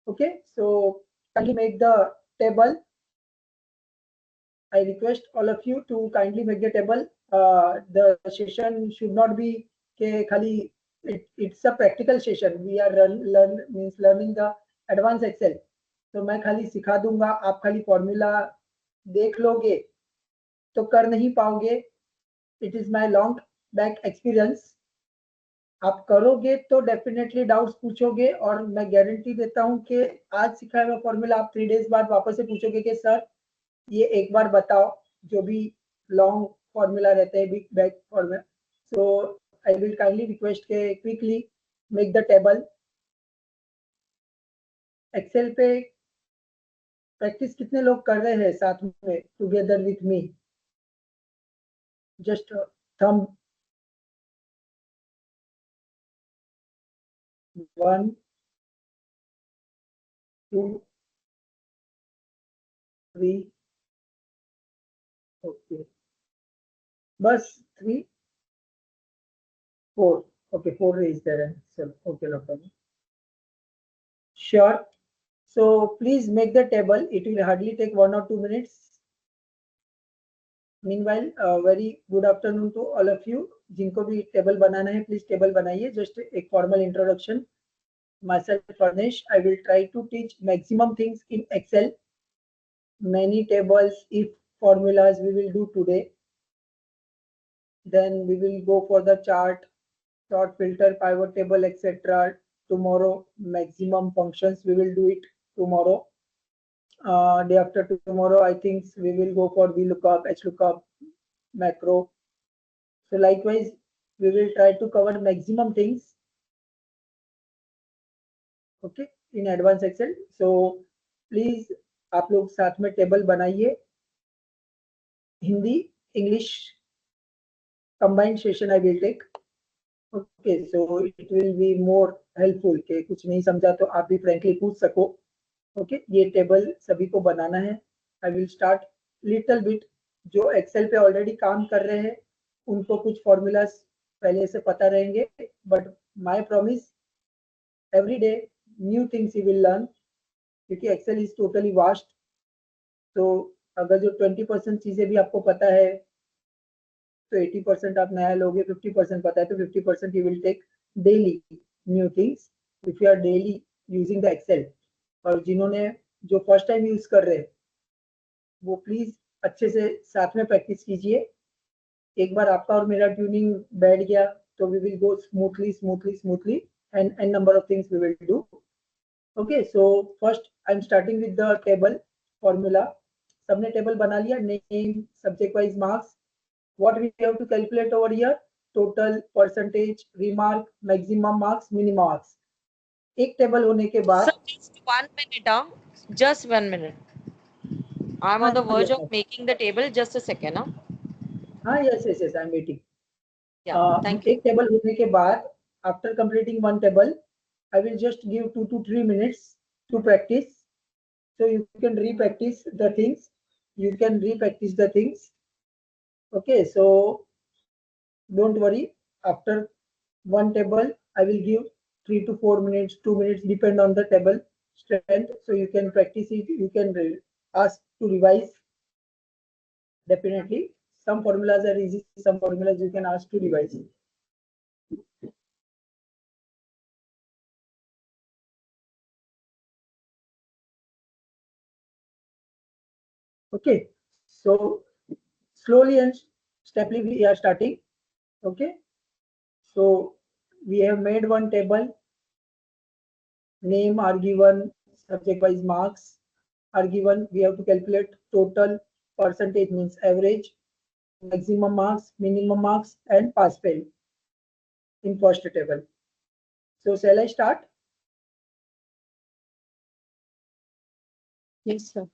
Okay, so kindly make the table. I request all of you to kindly make the table. The session should not be khali. It's a practical session. We are learning the advanced Excel. तो मैं खाली सिखा दूंगा, आप खाली formula देख लोगे तो कर नहीं पाओगे. It is my long back experience. आप करोगे तो डेफिनेटली डाउट्स पूछोगे और मैं गारंटी देता हूं कि आज सिखाया हुआ फॉर्मूला आप 3 डेज बाद वापस से पूछोगे कि सर ये एक बार बताओ, जो भी लॉन्ग फॉर्मूला रहते हैं, big back formula. So I will kindly request के quickly make the table. Excel पे प्रैक्टिस कितने लोग कर रहे हैं साथ में together with me? Just thumb. 1 2 3. Okay, बस 3 4. okay, 4 is there. So okay, no problem. Sure. So please make the table. It will hardly take 1 or 2 minutes. Meanwhile, very good afternoon to all of you. जिनको भी table बनाना है please table बनाइए. Just एक formal introduction. Myself Farnesh. I will try to teach maximum things in Excel. Many tables, if formulas we will do today. Then we will go for the chart, sort, filter, pivot table, etc. Tomorrow, maximum functions we will do it tomorrow. Day after tomorrow, I think we will go for VLOOKUP, HLOOKUP, macro. So likewise, we will try to cover maximum things. Okay, in advanced Excel. So please, आप लोग साथ में table बनाइए. Hindi, English combined session I will take. Okay, so it will be more helpful कि कुछ नहीं समझा तो आप भी frankly पूछ सको. ओके, ये टेबल सभी को बनाना है. I will start little bit. जो एक्सेल पे ऑलरेडी काम कर रहे हैं उनको कुछ फॉर्मूलाज पहले से पता रहेंगे, but my promise every day new things you will learn, क्योंकि एक्सेल इज टोटली वास्ट. तो अगर जो 20% चीजें भी आपको पता है तो 80% आप नया लोगे. 50% पता है तो 50% you will take daily new things if you are daily using the Excel. और जिन्होंने जो फर्स्ट टाइम यूज कर रहे हैं वो प्लीज अच्छे से साथ में प्रैक्टिस कीजिए. एक बार आपका और मेरा ट्यूनिंग बैठ गया तो we will go smoothly and number of things we will do. Okay, so first I am starting with the table formula. सबने टेबल बना लिया. Name, subject wise marks. What we have to calculate over here? Total, percentage, remark, maximum marks, minimum marks. एक table होने के बाद just 1 minute, just 1 minute. I'm on the verge of making the table. Just a second. हाँ, yes, I'm waiting. Yeah, thank you. एक table होने के बाद after completing one table, I will just give 2 to 3 minutes to practice. So you can re-practice the things. Okay, so don't worry. After one table, I will give 3 to 4 minutes, 2 minutes, depend on the table strength. So you can practice it. You can ask to revise. Definitely, some formulas are easy. Some formulas you can ask to revise. Okay, so slowly and steadily we are starting. Okay, so we have made one table. Name are given, subject wise marks are given. We have to calculate total, percentage means average, maximum marks, minimum marks, and pass fail in first table. So shall I start? Yes, sir.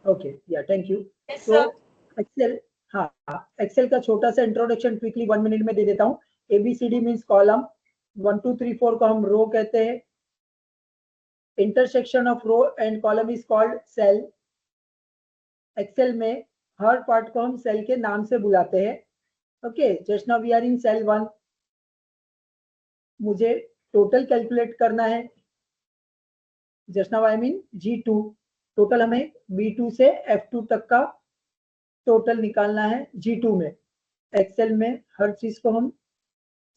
Okay, yeah, thank you. Yes, so Excel, हाँ, Excel का छोटा सा introduction quickly 1 minute में दे देता हूँ. ABCD means column, 1 2 3 4 को हम row कहते हैं. Intersection of row and column is called cell. Excel में हर पार्ट को हम सेल के नाम से बुलाते हैं. Okay, just now we are in cell 1. मुझे टोटल कैलकुलेट करना है. Just now I mean G2 total हमें B2 से F2 तक का टोटल निकालना है G2 में। एक्सेल में हर चीज को हम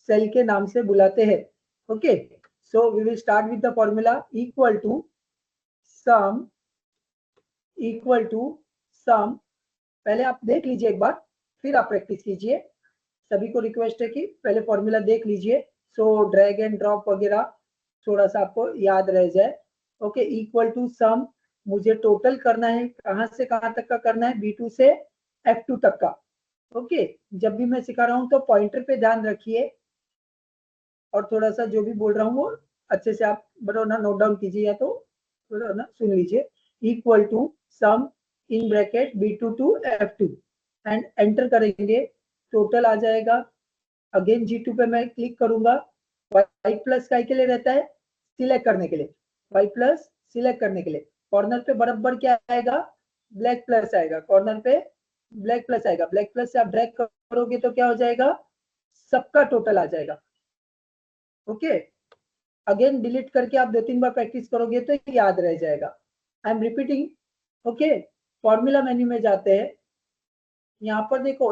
सेल के नाम से बुलाते हैं। Okay, so we will start with the formula equal to sum पहले आप देख लीजिए एक बार, फिर आप प्रैक्टिस कीजिए। सभी को रिक्वेस्ट है कि पहले फॉर्मूला देख लीजिए, सो ड्रैग एंड ड्रॉप वगैरह थोड़ा सा आपको याद रह जाए। ओके, इक्वल टू सम, मुझे टोटल करना है, कहां से कहां तक का करना है, B2 से F2 तक का। ओके, जब भी मैं सिखा रहा हूं तो पॉइंटर पे ध्यान रखिए और थोड़ा सा जो भी बोल रहा हूँ वो अच्छे से आप ना नोट डाउन कीजिए या तो ना सुन लीजिए। Equal to sum in bracket B2 to F2 and enter करेंगे, टोटल आ जाएगा। अगेन G2 पे मैं क्लिक करूंगा, y प्लस काय के लिए रहता है, सिलेक्ट करने के लिए, y प्लस सिलेक्ट करने के लिए। कॉर्नर पे बराबर क्या आएगा, ब्लैक प्लस आएगा, कॉर्नर पे ब्लैक प्लस आएगा। ब्लैक प्लस से आप ड्रैग करोगे तो क्या हो जाएगा, सबका टोटल आ जाएगा। ओके, अगेन डिलीट करके आप 2-3 बार प्रैक्टिस करोगे तो याद रह जाएगा। आई am repeating. Okay, formula menu में जाते हैं, यहाँ पर देखो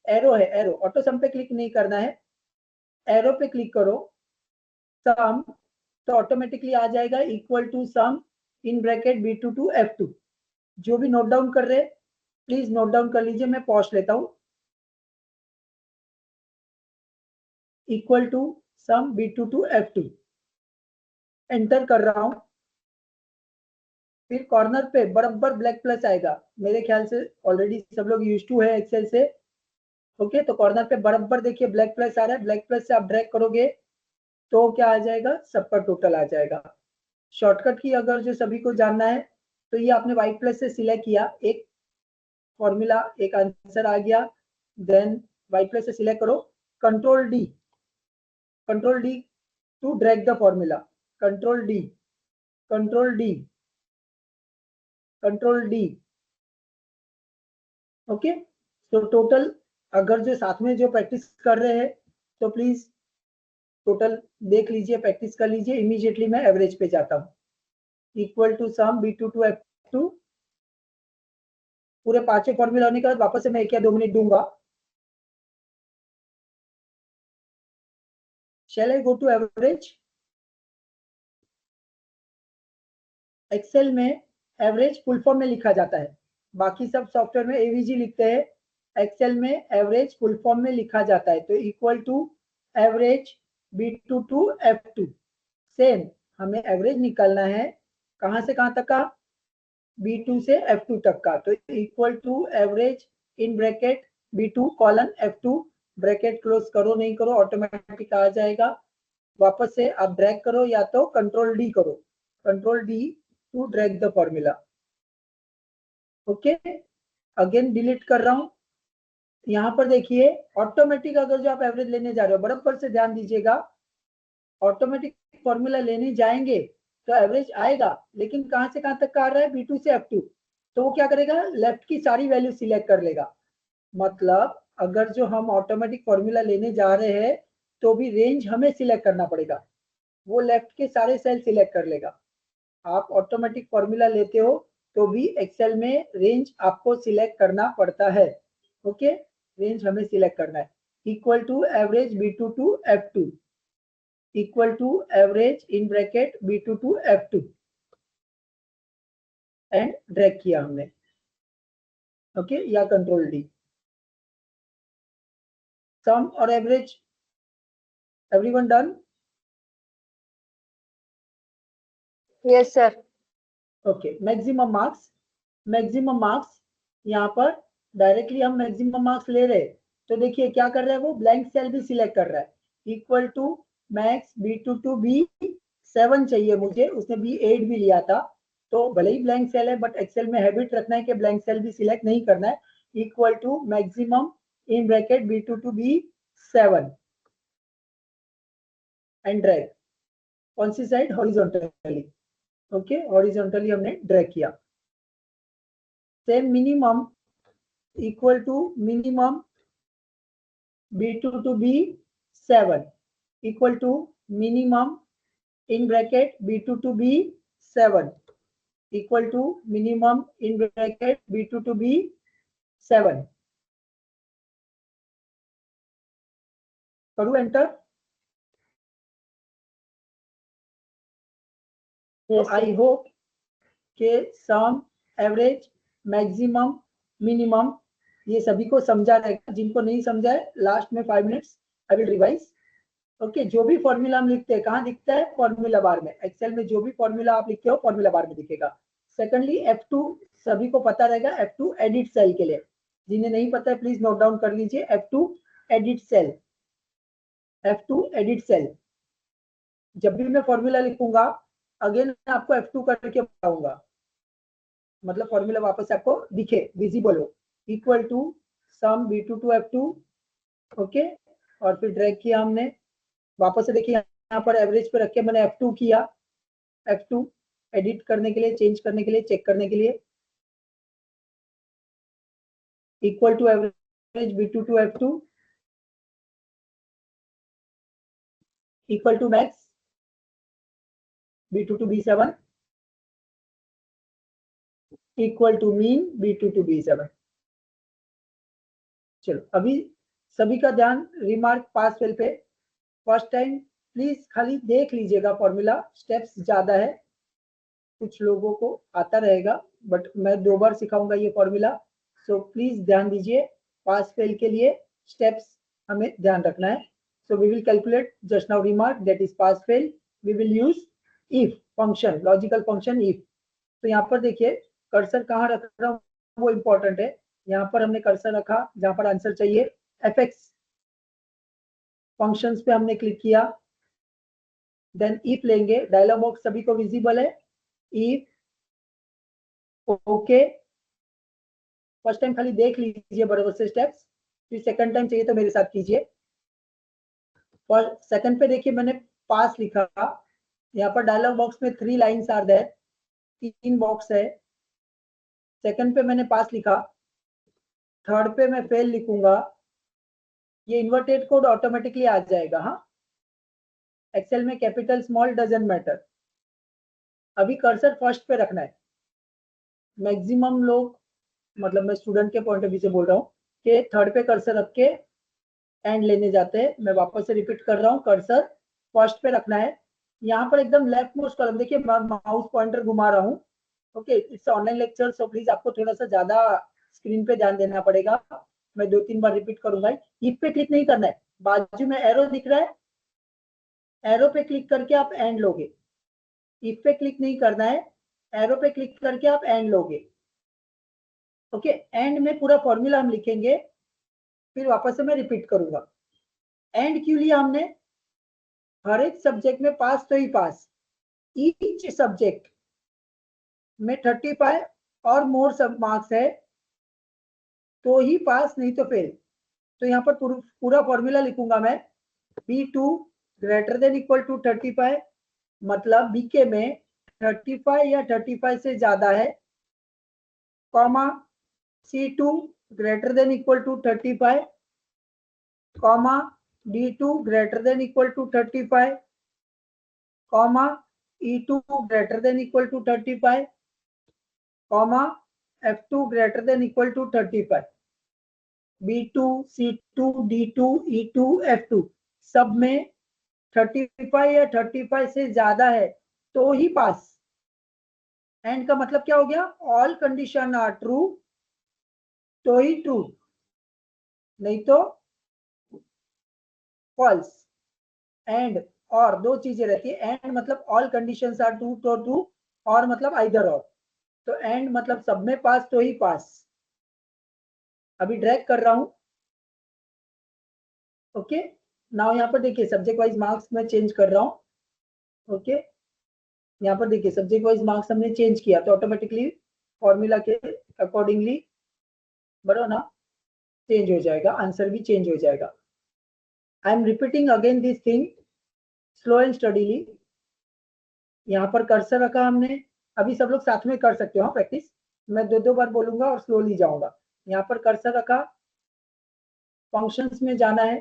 एरो है, एरो ऑटो सम पे क्लिक नहीं करना है, एरो पे क्लिक करो, सम, तो ऑटोमेटिकली आ जाएगा equal to sum in bracket B2 to F2। जो भी नोट डाउन कर रहे प्लीज नोट डाउन कर लीजिए, मैं पॉज लेता हूं। Equal to sum B2 to F2 enter कर रहा हूं, फिर कॉर्नर पे बराबर ब्लैक प्लस आएगा। मेरे ख्याल से ऑलरेडी सब लोग यूज टू है एक्सेल से। ओके, तो कॉर्नर पे बराबर देखिए ब्लैक प्लस आ रहा है, ब्लैक प्लस से आप ड्रैग करोगे तो क्या आ जाएगा, सबका टोटल आ जाएगा। शॉर्टकट की अगर जो सभी को जानना है तो ये आपने वाई प्लस से सिलेक्ट किया, एक फॉर्मूला एक आंसर आ गया, देन वाई प्लस से सिलेक्ट करो, control D to drag the formula, control D okay. तो टोटल अगर जो साथ में जो प्रैक्टिस कर रहे हैं तो प्लीज टोटल देख लीजिए, प्रैक्टिस कर लीजिए। इमीडिएटली मैं एवरेज पे जाता हूँ, equal to sum B2 to F2। पूरे 5 फॉर्मूला होने के बाद वापस से मैं 1 या 2 मिनट दूंगा। शैल आई गो टू एवरेज? एक्सेल में एवरेज फुल फॉर्म में लिखा जाता है, बाकी सब सॉफ्टवेयर में AVG लिखते हैं, एक्सेल में एवरेज फुल फॉर्म में लिखा जाता है। तो equal to average B2 to F2, same हमें एवरेज निकालना है, कहां से कहां तक का, B2 से F2 तक का। तो equal to average in bracket B2 colon F2, bracket close करो नहीं करो ऑटोमेटिक आ जाएगा। वापस से आप ड्रैग करो या तो कंट्रोल डी करो, control D to drag the formula. Okay, again delete कर रहा हूं। यहाँ पर देखिए ऑटोमेटिक अगर जो आप एवरेज लेने जा रहे हो, बराबर से ध्यान दीजिएगा, ऑटोमेटिक फॉर्मूला लेने जाएंगे तो एवरेज आएगा, लेकिन कहां से कहां तक का आ रहा है, B2 से F2। तो वो क्या करेगा, लेफ्ट की सारी वैल्यू सिलेक्ट कर लेगा। मतलब अगर जो हम ऑटोमेटिक फॉर्मूला लेने जा रहे हैं तो भी रेंज हमें सिलेक्ट करना पड़ेगा, वो लेफ्ट के सारे सेल सिलेक्ट कर लेगा। आप ऑटोमेटिक फॉर्मूला लेते हो तो भी एक्सेल में रेंज आपको सिलेक्ट करना पड़ता है। ओके, रेंज हमें सिलेक्ट करना है। Equal to average B2 to F2, equal to average in bracket B2 to F2 and drag किया हमने। ओके, या कंट्रोल डी। सम और average, everyone done? Yes, sir. Okay, maximum marks यहाँ पर directly हम मैक्सिमम मार्क्स ले रहे हैं, तो देखिए क्या कर रहा है वो, ब्लैंक सेल भी सिलेक्ट कर रहा है। Equal to max B2 to B7 चाहिए मुझे, उसने B8 भी लिया था, तो भले ही ब्लैंक सेल है बट एक्सेल में हैबिट रखना है कि ब्लैंक सेल भी सिलेक्ट नहीं करना है। Equal to maximum in bracket B2 to B7 and drag, कौन सी साइड, हॉरिजॉन्टली। ओके, हॉरिजॉन्टली हमने ड्रैग किया। Same minimum, equal to minimum B2 to B7 equal to minimum in bracket B2 to B7 7 equal to minimum in bracket B2 to B7. करूँ enter? तो I hope के सम, average, maximum, minimum ये सभी को समझा रहेगा। जिनको नहीं समझा है लास्ट में 5 minutes I will revise. Okay, जो भी फॉर्मूला हम लिखते हैं कहाँ दिखता है? फॉर्मूला बार में। एक्सेल में जो भी फॉर्मूला आप लिखते हो फॉर्मूला बार में दिखेगा। सेकंडली F2 सभी को पता रहेगा, F2 एडिट सेल के लिए। जिन्हें नहीं पता है प्लीज नोट डाउन कर लीजिए, F2 edit cell, F2 edit cell. जब भी मैं फॉर्मूला लिखूंगा अगेन आपको F2 करके बताऊंगा, मतलब फॉर्मूला वापस आपको दिखे, विजिबल हो। Equal to sum B2 to F2, okay. और फिर ड्रैग किया हमने, वापस से देखिए यहाँ पर एवरेज पे रख के मैंने F2 किया, F2 एडिट करने के लिए, चेंज करने के लिए, चेक करने के लिए। Equal to average B2 to F2, equal to max B2 to B7, equal to mean B2 to B7। चलो अभी सभी का ध्यान रिमार्क पास फेल पे। फर्स्ट टाइम प्लीज खाली देख लीजिएगा फॉर्मूला, स्टेप्स ज्यादा है, कुछ लोगों को आता रहेगा बट मैं 2 बार सिखाऊंगा ये फॉर्मूला, सो प्लीज ध्यान दीजिए। पास फेल के लिए स्टेप्स हमें ध्यान रखना है। So we will calculate just now remark that is pass fail. We will use if function, logical function if. तो यहाँ पर देखिए कर्सर कहाँ रख रहा हूँ वो इंपॉर्टेंट है। यहाँ पर हमने कर्सर रखा जहां पर आंसर चाहिए, fx फंक्शंस पे हमने क्लिक किया, देन इफ लेंगे। डायलॉग बॉक्स सभी को विजिबल है? If, okay. फर्स्ट टाइम खाली देख लीजिए बराबर से स्टेप्स, फिर सेकंड टाइम चाहिए तो मेरे साथ कीजिए। और सेकंड पे देखिए मैंने पास लिखा, यहाँ पर डायलॉग बॉक्स में 3 लाइन्स आर देयर, 3 बॉक्स है। सेकंड पे मैंने पास लिखा, थर्ड पे मैं फेल लिखूंगा, ये इन्वर्टेड कोड ऑटोमेटिकली आ जाएगा। हाँ, एक्सेल में कैपिटल स्मॉल डजंट मैटर। अभी कर्सर फर्स्ट पे रखना है। मैक्सिमम लोग, मतलब मैं स्टूडेंट के पॉइंट ऑफ व्यू से बोल रहा हूँ कि थर्ड पे कर्सर रख के एंड लेने जाते हैं। मैं वापस से रिपीट कर रहा हूँ, कर्सर फर्स्ट पे रखना है। यहाँ पर एकदम लेफ्ट मोस्ट कॉलम देखिए, माउस पॉइंटर घुमा रहा हूँ। Okay, it's online lecture so please आपको थोड़ा सा ज्यादा स्क्रीन पे ध्यान देना पड़ेगा। मैं 2-3 बार रिपीट करूंगा। इफ पे क्लिक नहीं करना है, बाजू में एरो दिख रहा है, एरो पे क्लिक करके आप एंड लोगे। इफ पे क्लिक नहीं करना है, एरो पे क्लिक करके आप एंड लोगे। ओके, एंड में पूरा फॉर्मूला हम लिखेंगे, फिर वापस से मैं रिपीट करूंगा। एंड क्यों लिया हमने? हर एक सब्जेक्ट में पास तो ही पास, ईच सब्जेक्ट में 35 और मोर सब मार्क्स है तो ही पास, नहीं तो फेल। तो यहाँ पर पूरा फॉर्मूला लिखूंगा मैं। B2 greater than equal to 35, मतलब बीके में 35 या 35 से ज्यादा है, comma C2 greater than equal to 35, comma D2 greater than equal to 35, comma E2 greater than equal to 35, comma F2 greater than equal to 35। B2, C2, D2, E2, F2 सब में 35 या 35 से ज्यादा है तो ही पास। एंड का मतलब क्या हो गया? ऑल कंडीशन आर ट्रू तो ही ट्रू, नहीं तो फॉल्स। एंड और 2 चीजें रहती है। एंड मतलब ऑल कंडीशंस आर ट्रू तो ट्रू, और मतलब आइदर और। तो एंड मतलब सब में पास तो ही पास। अभी ड्रैग कर रहा हूं। ओके, नाउ यहाँ पर देखिए सब्जेक्ट वाइज मार्क्स में चेंज कर रहा हूँ। ओके, यहाँ पर देखिए सब्जेक्ट वाइज मार्क्स हमने चेंज किया तो ऑटोमेटिकली फॉर्मूला के अकॉर्डिंगली बराबर ना चेंज हो जाएगा, आंसर भी चेंज हो जाएगा। आई am repeating again this thing slow and steadily. यहाँ पर कर्सर रखा हमने, अभी सब लोग साथ में कर सकते हो प्रैक्टिस। मैं 2-2 बार बोलूंगा और स्लोली जाऊंगा। यहाँ पर कर्सर रखा, फंक्शंस में जाना है,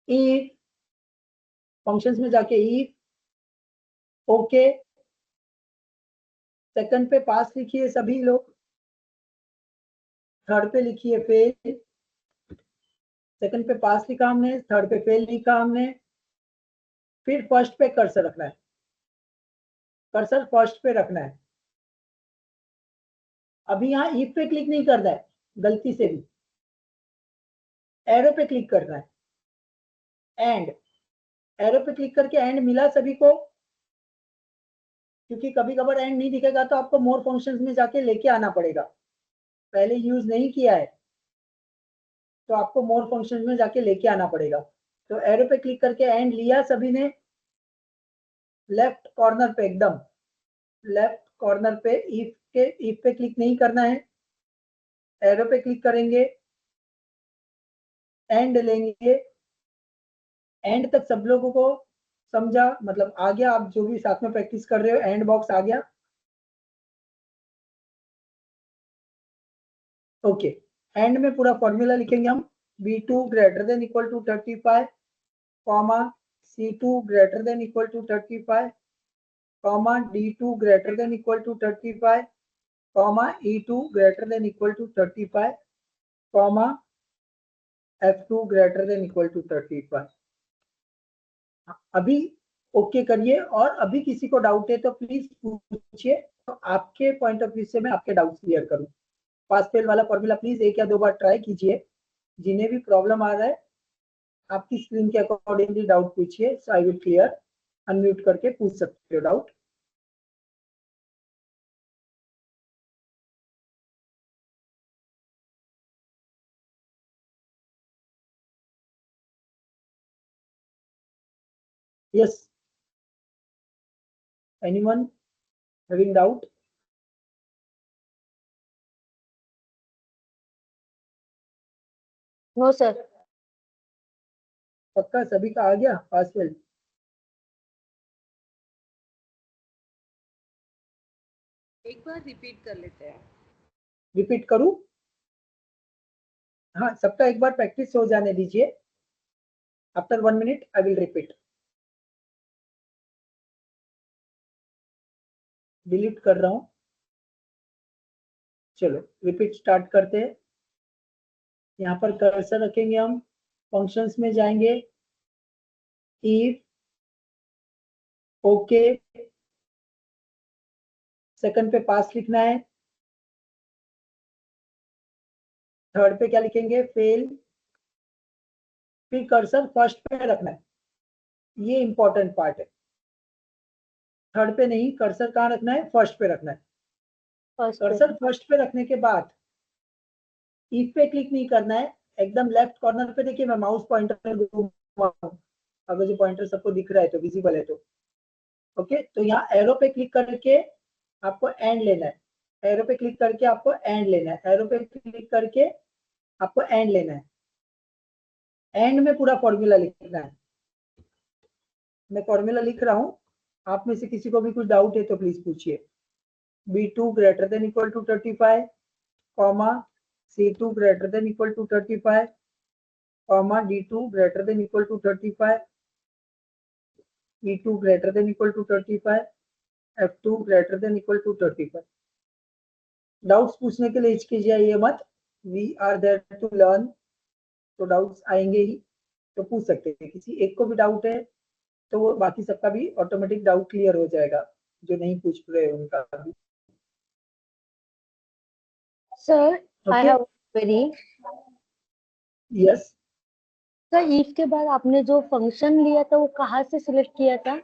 इफ फंक्शंस में जाके इफ, ओके, सेकंड पे पास लिखिए सभी लोग, थर्ड पे लिखिए फेल, सेकंड पे पास लिखा हमने, थर्ड पे फेल लिखा हमने, फिर फर्स्ट पे कर्सर रखना है, कर्सर फर्स्ट पे रखना है। अभी यहाँ इफ पे क्लिक नहीं करना है गलती से भी, एरो पे क्लिक करना है, एंड एरो पे क्लिक करके एंड मिला सभी को, क्योंकि कभी कभार एंड नहीं दिखेगा तो आपको मोर फंक्शंस में जाके लेके आना पड़ेगा, पहले यूज नहीं किया है तो आपको मोर फंक्शंस में जाके लेके आना पड़ेगा। तो एरो पे क्लिक करके एंड लिया सभी ने, लेफ्ट कॉर्नर पे एकदम लेफ्ट कॉर्नर पे इफ पे क्लिक नहीं करना है, एरो पे क्लिक करेंगे, एंड लेंगे, एंड तक सब लोगों को समझा, मतलब आ गया, आप जो भी साथ में प्रैक्टिस कर रहे हो एंड बॉक्स आ गया। ओके, एंड में पूरा फॉर्मूला लिखेंगे हम, B2 greater than equal to 35 comma C2 greater than equal to 35 comma D2 greater than equal to 35 comma E2 greater than equal to 35 comma F2 greater than equal to 35। अभी okay करिए, और अभी किसी को doubt है तो please पूछिए, तो आपके पॉइंट ऑफ व्यू से मैं आपके डाउट्स क्लियर करूं। पास फेल वाला फॉर्मूला प्लीज 1 या 2 बार ट्राई कीजिए, जिन्हें भी प्रॉब्लम आ रहा है आपकी स्क्रीन के अकॉर्डिंगली डाउट पूछिए, so I will clear. Unmute करके पूछ सकते हो doubt. Yes, anyone having doubt? No sir. पक्का सभी का आ गया पास फेल? एक बार रिपीट कर लेते हैं। रिपीट करूं? हाँ, सबका एक बार प्रैक्टिस हो जाने दीजिए। After 1 minute I will repeat. Delete कर रहा हूं। चलो रिपीट स्टार्ट करते हैं। यहाँ पर कर्सर रखेंगे हम, फंक्शंस में जाएंगे, इफ ओके, सेकंड पे पास लिखना है, थर्ड पे क्या लिखेंगे, फेल, फिर कर्सर फर्स्ट पे रखना है, ये इंपॉर्टेंट पार्ट है। थर्ड पे नहीं, कर्सर कहाँ रखना है, फर्स्ट पे रखना है। कर्सर फर्स्ट पे रखने के बाद इफ पे क्लिक नहीं करना है, एकदम लेफ्ट कॉर्नर पे देखिए, मैं माउस पॉइंटर घुमाऊं, अगर जो पॉइंटर सबको दिख रहा है तो विजिबल है तो ओके। तो यहाँ एरो पे क्लिक करके आपको एंड लेना है, एरो पे क्लिक करके आपको एंड लेना है, एरो पे क्लिक करके आपको एंड लेना है, एंड में पूरा फॉर्मूला लिखना है। मैं फॉर्मूला लिख रहा हूँ, आप में से किसी को भी कुछ डाउट है तो प्लीज पूछिए। B2 greater than equal to 35 comma C2 greater than equal to 35 comma D2 greater than equal to 35 E2 greater than equal to 35 F2 greater than equal to 35। Doubts पूछने के लिए हिचकिचाइए मत, we are there to learn, तो doubts आएंगे ही, तो पूछ सकते हैं। किसी एक को भी डाउट है तो वो बाकी सबका भी ऑटोमेटिक डाउट क्लियर हो जाएगा, जो नहीं पूछ रहे उनका भी। Sir I Okay. Have query. Yes, sir if के बाद आपने जो फंक्शन लिया था वो कहाँ से सिलेक्ट किया था?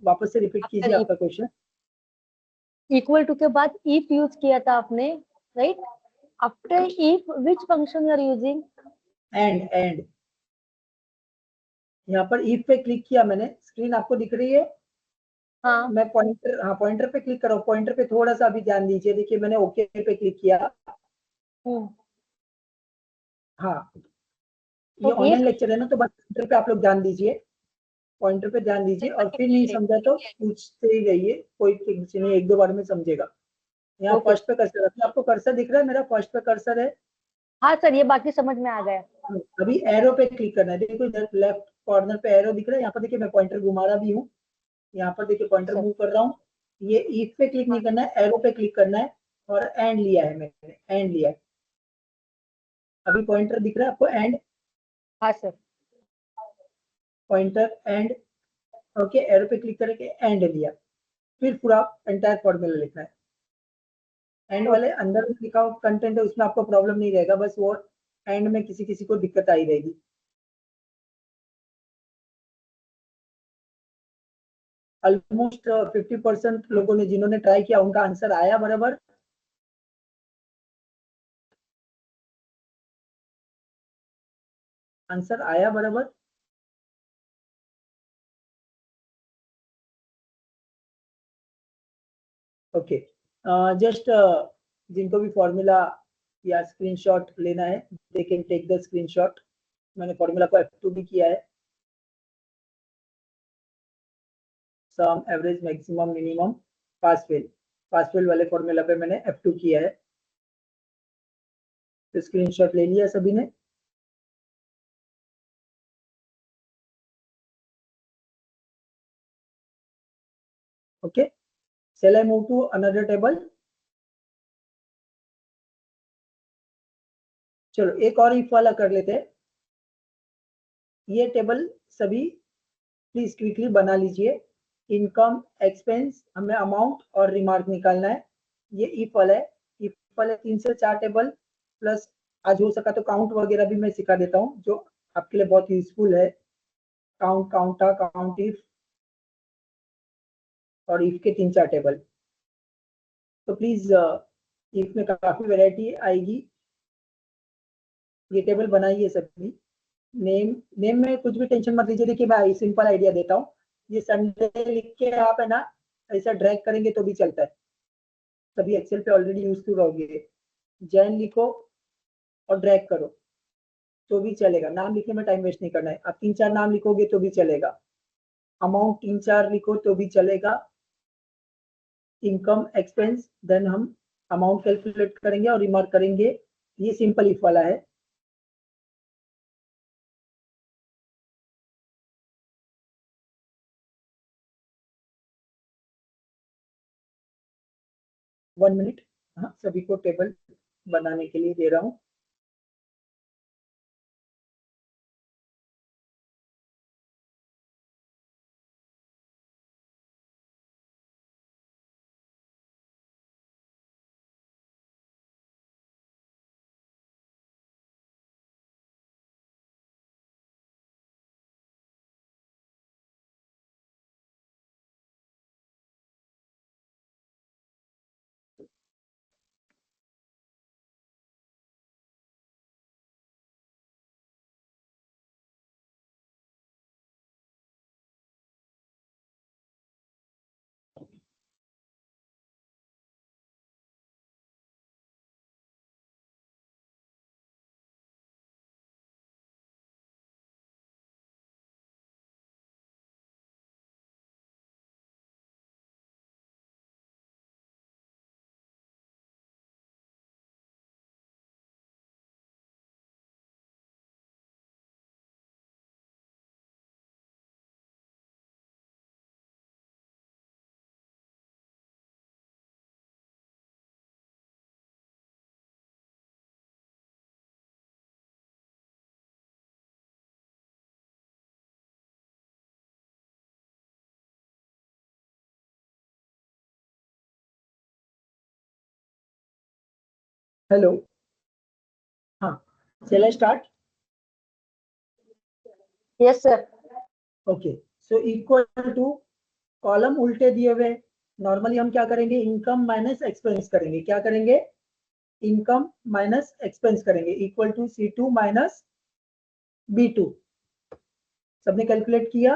वापस से रिपीट कीजिए After आपका क्वेश्चन। इक्वल टू के बाद इफ यूज किया था आपने, right? After if which function you are using? And यहाँ पर इफ पे क्लिक किया मैंने, स्क्रीन आपको दिख रही है? हाँ। मैं पॉइंटर, हाँ पॉइंटर पे क्लिक करो, पॉइंटर पे थोड़ा सा अभी ध्यान दीजिए, देखिए मैंने ओके पे क्लिक किया। हाँ, ये तो ऑनलाइन लेक्चर है ना, तो बस पॉइंटर पे आप लोग ध्यान दीजिए, पॉइंटर पे ध्यान दीजिए, और फिर नहीं समझा तो पूछते ही रहिए, कोई किसी नहीं 1-2 बार में समझेगा। यहाँ Okay. फर्स्ट पे कर्सर रखिए, आपको कर्सर दिख रहा है मेरा, फर्स्ट पे कर्सर है। हाँ सर, ये बाकी समझ में आ गया। अभी एरो पे क्लिक करना है, देखो लेफ्ट कॉर्नर पे एरो दिख रहा है, यहाँ पर देखिए मैं पॉइंटर घुमा रहा भी हूँ, यहाँ पर देखिए पॉइंटर सर। मूव कर रहा हूँ, ये इफ पे क्लिक नहीं करना है, एरो पे क्लिक करना है और एंड लिया है मैंने, एंड लिया है। अभी पॉइंटर दिख रहा है आपको, एंड हाँ sir. Pointer and, okay, arrow पे क्लिक करके एंड लिया, फिर पूरा एंटायर फॉर्मूला लिखना है। एंड वाले अंदर में लिखा हुआ कंटेंट है, उसमें आपको प्रॉब्लम नहीं रहेगा, बस वो एंड में किसी किसी को दिक्कत आई रहेगी। ऑलमोस्ट 50% लोगों ने जिन्होंने ट्राई किया उनका आंसर आया बराबर। आंसर आया बराबर। ओके, जस्ट जिनको भी फॉर्मूला या स्क्रीनशॉट लेना है they can take the screenshot. मैंने फॉर्मूला को F2 भी किया है, sum average maximum minimum pass fail वाले फॉर्मूला पे मैंने F2 किया है। तो स्क्रीनशॉट ले लिया सभी ने। Okay, shall I move to another table? चलो एक और इफ वाला कर लेते हैं। ये टेबल सभी प्लीज क्विकली बना लीजिए। इनकम, एक्सपेंस, हमें अमाउंट और रिमार्क निकालना है। ये इफ वाला है। इफ वाले 3 से 4 टेबल प्लस आज हो सका तो काउंट वगैरह भी मैं सिखा देता हूँ जो आपके लिए बहुत यूजफुल है। काउंट, काउंटा, काउंट इफ और इफ के 3-4 टेबल। तो प्लीज इफ में काफी वैरायटी आएगी। ये टेबल बनाइए सभी। नेम में कुछ भी टेंशन मत लीजिए। देखिए मैं सिंपल आइडिया देता हूँ। ये संडे लिख के आप है ना ऐसा ड्रैग करेंगे तो भी चलता है। सभी एक्सेल पे ऑलरेडी यूज टू रहोगे। जैन लिखो और ड्रैग करो तो भी चलेगा। नाम लिखने में टाइम वेस्ट नहीं करना है। आप 3-4 नाम लिखोगे तो भी चलेगा। अमाउंट 3-4 लिखो तो भी चलेगा। इनकम, एक्सपेंस, देन हम अमाउंट कैलकुलेट करेंगे और रिमार्क करेंगे। ये सिंपल इफ वाला है। वन मिनट, हाँ सभी को टेबल बनाने के लिए दे रहा हूँ। हेलो, हाँ, चलिए start. Yes sir. Okay, so equal to column उल्टे दिए हुए। नॉर्मली हम क्या करेंगे, इनकम माइनस एक्सपेंस करेंगे। क्या करेंगे, इनकम माइनस एक्सपेंस करेंगे। Equal to C2 minus B2। सबने कैलकुलेट किया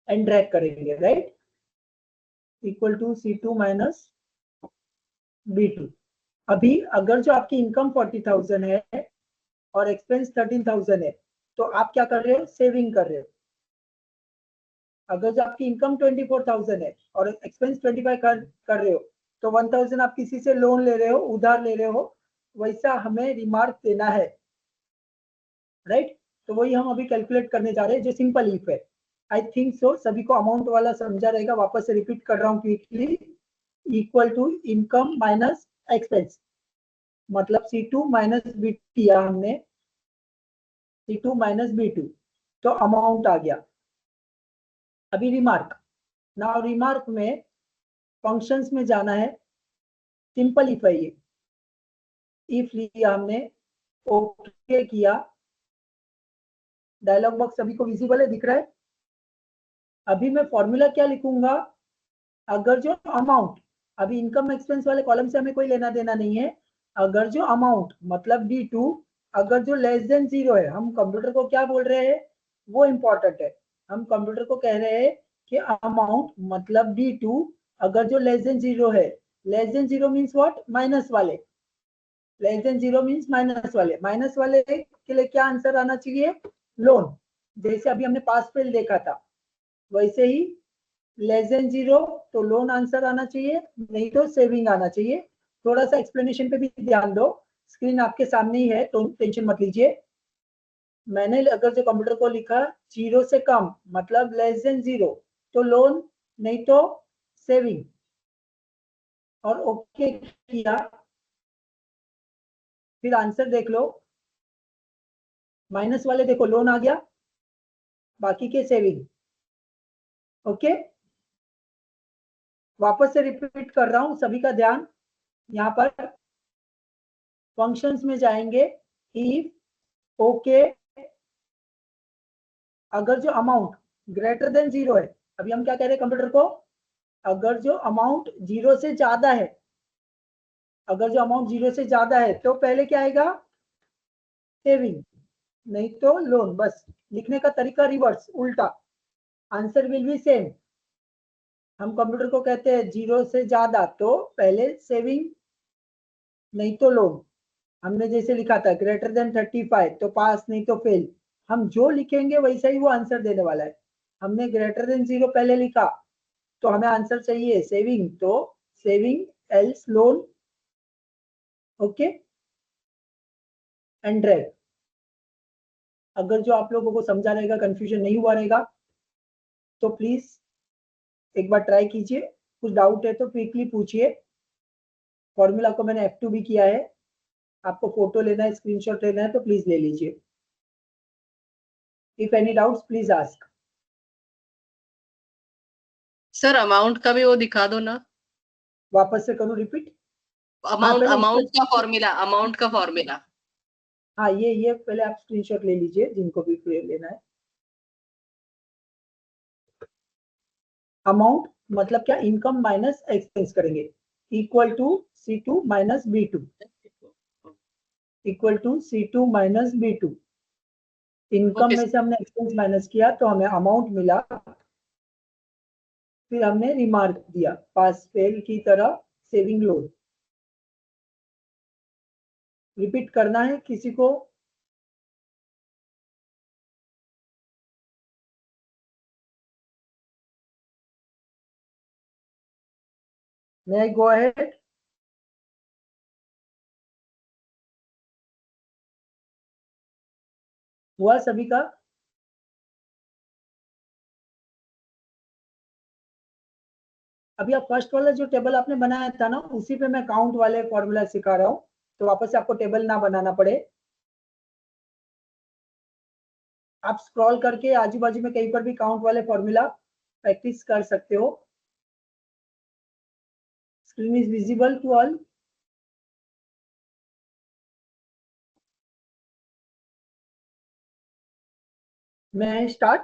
एंड ड्रैग करेंगे, right. Equal to C2 minus B2। अभी अगर जो आपकी इनकम 40,000 है और एक्सपेंस 13,000 है तो आप क्या कर रहे हो, सेविंग कर रहे हो। अगर जो आपकी इनकम 24,000 है और एक्सपेंस 25 कर रहे हो तो 1,000 आप किसी से लोन ले रहे हो, उधार ले रहे हो। वैसा हमें रिमार्क देना है, राइट। तो वही हम अभी कैलकुलेट करने जा रहे हैं जो सिंपल इफ है। आई थिंक सो सभी को अमाउंट वाला समझा रहेगा, वापस से रिपीट कर रहा हूँ quickly. Equal to income minus expense, मतलब C2 माइनस B2 किया हमने, C2 माइनस B2, तो अमाउंट आ गया। अभी रिमार्क, नाउ रिमार्क में फंक्शंस में जाना है, सिंपल इफ है ये। इफ लिया हमने, ओके किया, डायलॉग बॉक्स सभी को विजिबल है, दिख रहा है। अभी मैं फॉर्मूला क्या लिखूंगा, अगर जो अमाउंट, अभी इनकम एक्सपेंस वाले कॉलम से हमें कोई लेना देना नहीं है, अगर जो अमाउंट मतलब D2 अगर जो लेस देन 0 है, हम कंप्यूटर को क्या बोल रहे हैं वो इंपॉर्टेंट है। हम कंप्यूटर को कह रहे हैं कि अमाउंट मतलब D2 अगर जो लेस देन 0 है, less than 0 means what, minus वाले, लेस देन 0 मीन्स माइनस वाले के लिए क्या आंसर आना चाहिए, लोन। जैसे अभी हमने पास फेल देखा था, वैसे ही लेस देन 0 तो लोन आंसर आना चाहिए, नहीं तो सेविंग आना चाहिए। थोड़ा सा एक्सप्लेनेशन पे भी ध्यान दो, स्क्रीन आपके सामने ही है तो टेंशन मत लीजिए। मैंने अगर जो कंप्यूटर को लिखा 0 से कम मतलब लेस देन 0 तो लोन, नहीं तो सेविंग, और ओके किया, फिर आंसर देख लो। माइनस वाले देखो लोन आ गया, बाकी के सेविंग। ओके, वापस से रिपीट कर रहा हूं, सभी का ध्यान। यहाँ पर फंक्शंस में जाएंगे, इफ ओके अगर जो अमाउंट ग्रेटर देन 0 है, अभी हम क्या कह रहे हैं कंप्यूटर को, अगर जो अमाउंट 0 से ज्यादा है, अगर जो अमाउंट 0 से ज्यादा है तो पहले क्या आएगा, सेविंग, नहीं तो लोन। बस लिखने का तरीका रिवर्स, उल्टा, आंसर विल बी सेम। हम कंप्यूटर को कहते हैं 0 से ज्यादा तो पहले सेविंग, नहीं तो लोन। हमने जैसे लिखा था ग्रेटर देन 35 तो पास, नहीं तो फेल। हम जो लिखेंगे वैसा ही वो आंसर देने वाला है। हमने ग्रेटर देन 0 पहले लिखा तो हमें आंसर चाहिए सेविंग, तो saving else loan. Okay, and drag. अगर जो आप लोगों को समझा रहेगा, कंफ्यूजन नहीं हुआ रहेगा, तो प्लीज एक बार ट्राई कीजिए। कुछ डाउट है तो क्विकली पूछिए। फॉर्मूला को मैंने F2 भी किया है, आपको फोटो लेना है, स्क्रीनशॉट लेना है तो प्लीज ले लीजिए। If any doubts please ask. Sir amount का भी वो दिखा दो ना, वापस से करूं रिपीट? अमाउंट पहले अमाउंट इसको- का फॉर्मूला, अमाउंट का फॉर्मूला। हाँ, ये पहले आप स्क्रीनशॉट ले लीजिए जिनको भी लेना है। अमाउंट मतलब क्या, इनकम माइनस एक्सपेंस करेंगे, equal to C2 minus B2, equal to C2 minus B2। Income okay में से हमने एक्सपेंस माइनस किया तो हमें अमाउंट मिला, फिर हमने रिमार्क दिया पास फेल की तरह, सेविंग लोन। रिपीट करना है किसी को? May I go ahead? हुआ सभी का? अभी आप फर्स्ट वाला जो टेबल आपने बनाया था ना, उसी पे मैं काउंट वाले फॉर्मूला सिखा रहा हूँ, तो वापस से आपको टेबल ना बनाना पड़े। आप स्क्रॉल करके आजू बाजू में कहीं पर भी काउंट वाले फॉर्मूला प्रैक्टिस कर सकते हो। Screen is visible to all? मैं स्टार्ट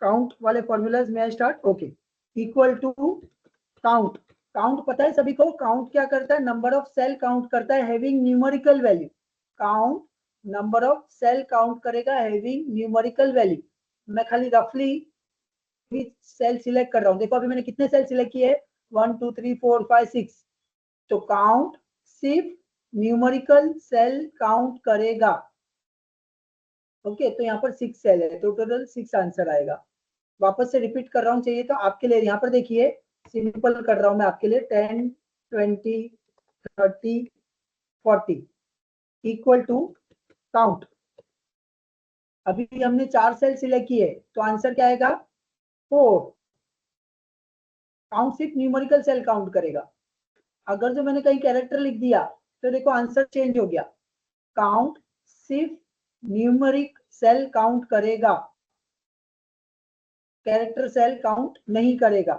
काउंट वाले फॉर्मूलाज में start. Okay, equal to count. Count पता है सभी को, काउंट क्या करता है, नंबर ऑफ सेल काउंट करता है having numerical value. Count number of cell count करेगा हैविंग न्यूमेरिकल वैल्यू। मैं खाली रफली सेल सिलेक्ट कर रहा हूँ। देखो अभी मैंने कितने सेल सिलेक्ट किए, 1 2 3 4 5 6। तो काउंट सिर्फ न्यूमेरिकल सेल काउंट करेगा। ओके, तो यहाँ पर 6 सेल है तो टोटल 6 आंसर आएगा। वापस से रिपीट कर रहा हूँ, चाहिए तो आपके लिए यहाँ पर देखिए, सिंपल कर रहा हूँ मैं आपके लिए, 10 20 30 40 इक्वल टू काउंट। अभी हमने 4 सेल सिलेक्ट किए तो आंसर क्या आएगा, 4। काउंट सिर्फ न्यूमेरिकल सेल काउंट करेगा। अगर जो मैंने कहीं कैरेक्टर लिख दिया तो देखो आंसर चेंज हो गया। काउंट सिर्फ न्यूमेरिक सेल काउंट करेगा, कैरेक्टर सेल काउंट नहीं करेगा।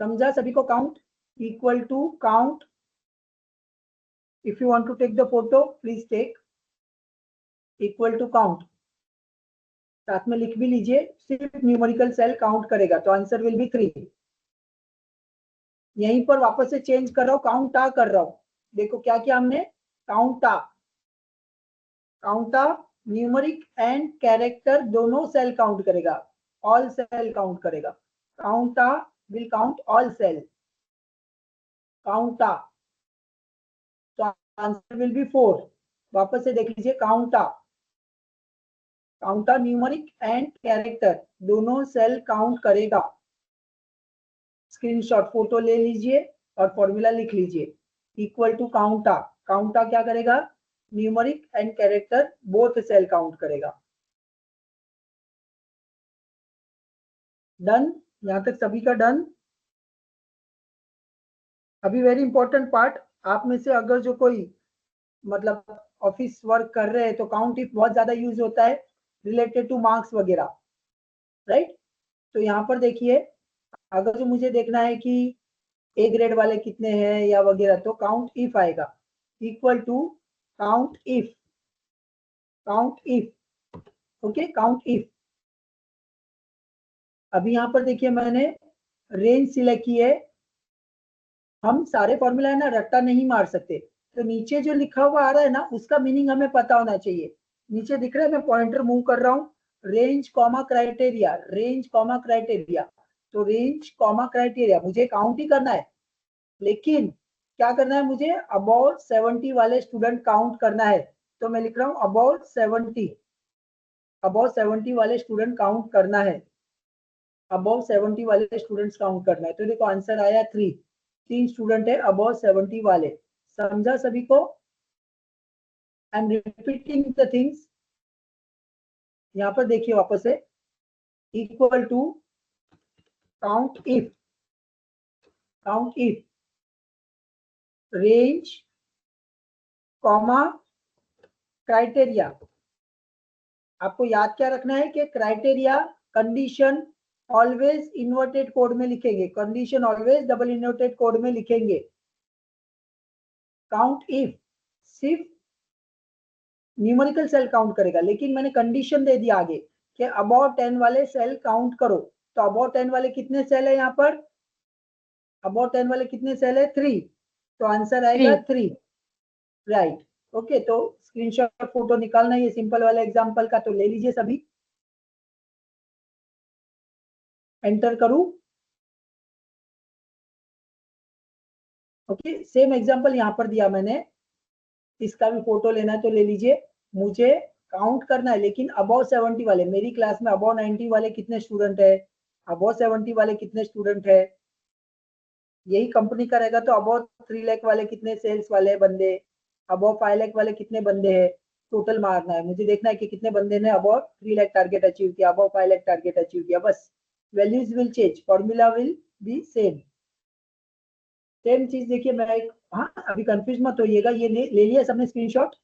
समझा सभी को? Count equal to count, if you want to take the photo please take, equal to count. साथ में लिख भी लीजिए, सिर्फ न्यूमेरिकल सेल काउंट करेगा तो आंसर विल बी 3। यहीं पर वापस से चेंज कर रहा हूं, काउंटा कर रहा हूं। देखो क्या किया हमने, काउंटा, काउंटा न्यूमेरिक एंड कैरेक्टर दोनों सेल काउंट करेगा, ऑल सेल काउंट करेगा। काउंटा विल काउंट ऑल सेल, काउंटा, तो आंसर विल बी 4। वापस से देख लीजिए, काउंटा, काउंटा न्यूमेरिक एंड कैरेक्टर दोनों सेल काउंट करेगा। स्क्रीनशॉट फोटो ले लीजिए और फॉर्मूला लिख लीजिए, इक्वल टू काउंटा। काउंटा क्या करेगा, numeric and character both cell count करेगा। डन? यहां तक सभी का डन? अभी वेरी इंपॉर्टेंट पार्ट, आप में से अगर जो कोई मतलब ऑफिस वर्क कर रहे हैं तो काउंट इफ बहुत ज्यादा यूज होता है रिलेटेड टू मार्क्स वगैरह, राइट? तो यहाँ पर देखिए, अगर जो मुझे देखना है कि ए ग्रेड वाले कितने हैं या वगैरह, तो काउंट इफ आएगा, equal to count if, count if, okay, count if. अभी यहाँ पर देखिए मैंने रेंज सिलेक्ट की है। हम सारे फॉर्मूला है ना रट्टा नहीं मार सकते, तो नीचे जो लिखा हुआ आ रहा है ना उसका मीनिंग हमें पता होना चाहिए। नीचे दिख रहा है, मैं पॉइंटर मूव कर रहा हूँ, range comma criteria, range comma criteria. तो रेंज कॉमा क्राइटेरिया मुझे काउंट ही करना है, लेकिन क्या करना है मुझे, अबाउट 70 वाले स्टूडेंट काउंट करना है। तो मैं लिख रहा हूँ अबाउट 70, अबाउट 70 वाले स्टूडेंट काउंट करना है, अबाउट 70 वाले स्टूडेंट्स काउंट करना है। तो देखो आंसर आया 3, 3 स्टूडेंट है अबाउट 70 वाले। समझा सभी को? I am repeating the things. यहाँ पर देखिए वापस से, equal to count if, count if range comma criteria. आपको याद क्या रखना है कि criteria condition always inverted code में लिखेंगे, condition always double inverted code में लिखेंगे। काउंट इफ सिर्फ न्यूमेरिकल सेल काउंट करेगा, लेकिन मैंने कंडीशन दे दिया आगे कि अबाउट 10 वाले सेल काउंट करो। तो अबाउट 10 वाले कितने सेल है यहाँ पर, अबाउट 10 वाले कितने सेल है, 3। तो आंसर आएगा 3, राइट? ओके, तो स्क्रीनशॉट फोटो निकालना है ये सिंपल वाला एग्जांपल का, तो ले लीजिए सभी। एंटर करूं? ओके, सेम एग्जांपल यहाँ पर दिया मैंने, इसका भी फोटो लेना है तो ले लीजिए। मुझे काउंट करना है, लेकिन अबाउट 70 वाले, मेरी क्लास में अबाउट 90 वाले कितने स्टूडेंट है, अबाउट 70 वाले कितने स्टूडेंट है, यही कंपनी का रहेगा तो अबाउट 3 लाख वाले कितने सेल्स वाले बंदे, अबाउट 5 लाख वाले कितने बंदे हैं, टोटल मारना है। मुझे देखना है कि कितने बंदे ने अबाउट 3 लाख टारगेट अचीव किया, अबाउट 5 लाख टारगेट अचीव किया, बस। Values will change, formula will be same. Same चीज देखिए, मैं एक, हाँ अभी कंफ्यूज मत होइएगा, ये ले लिया सबने स्क्रीनशॉट?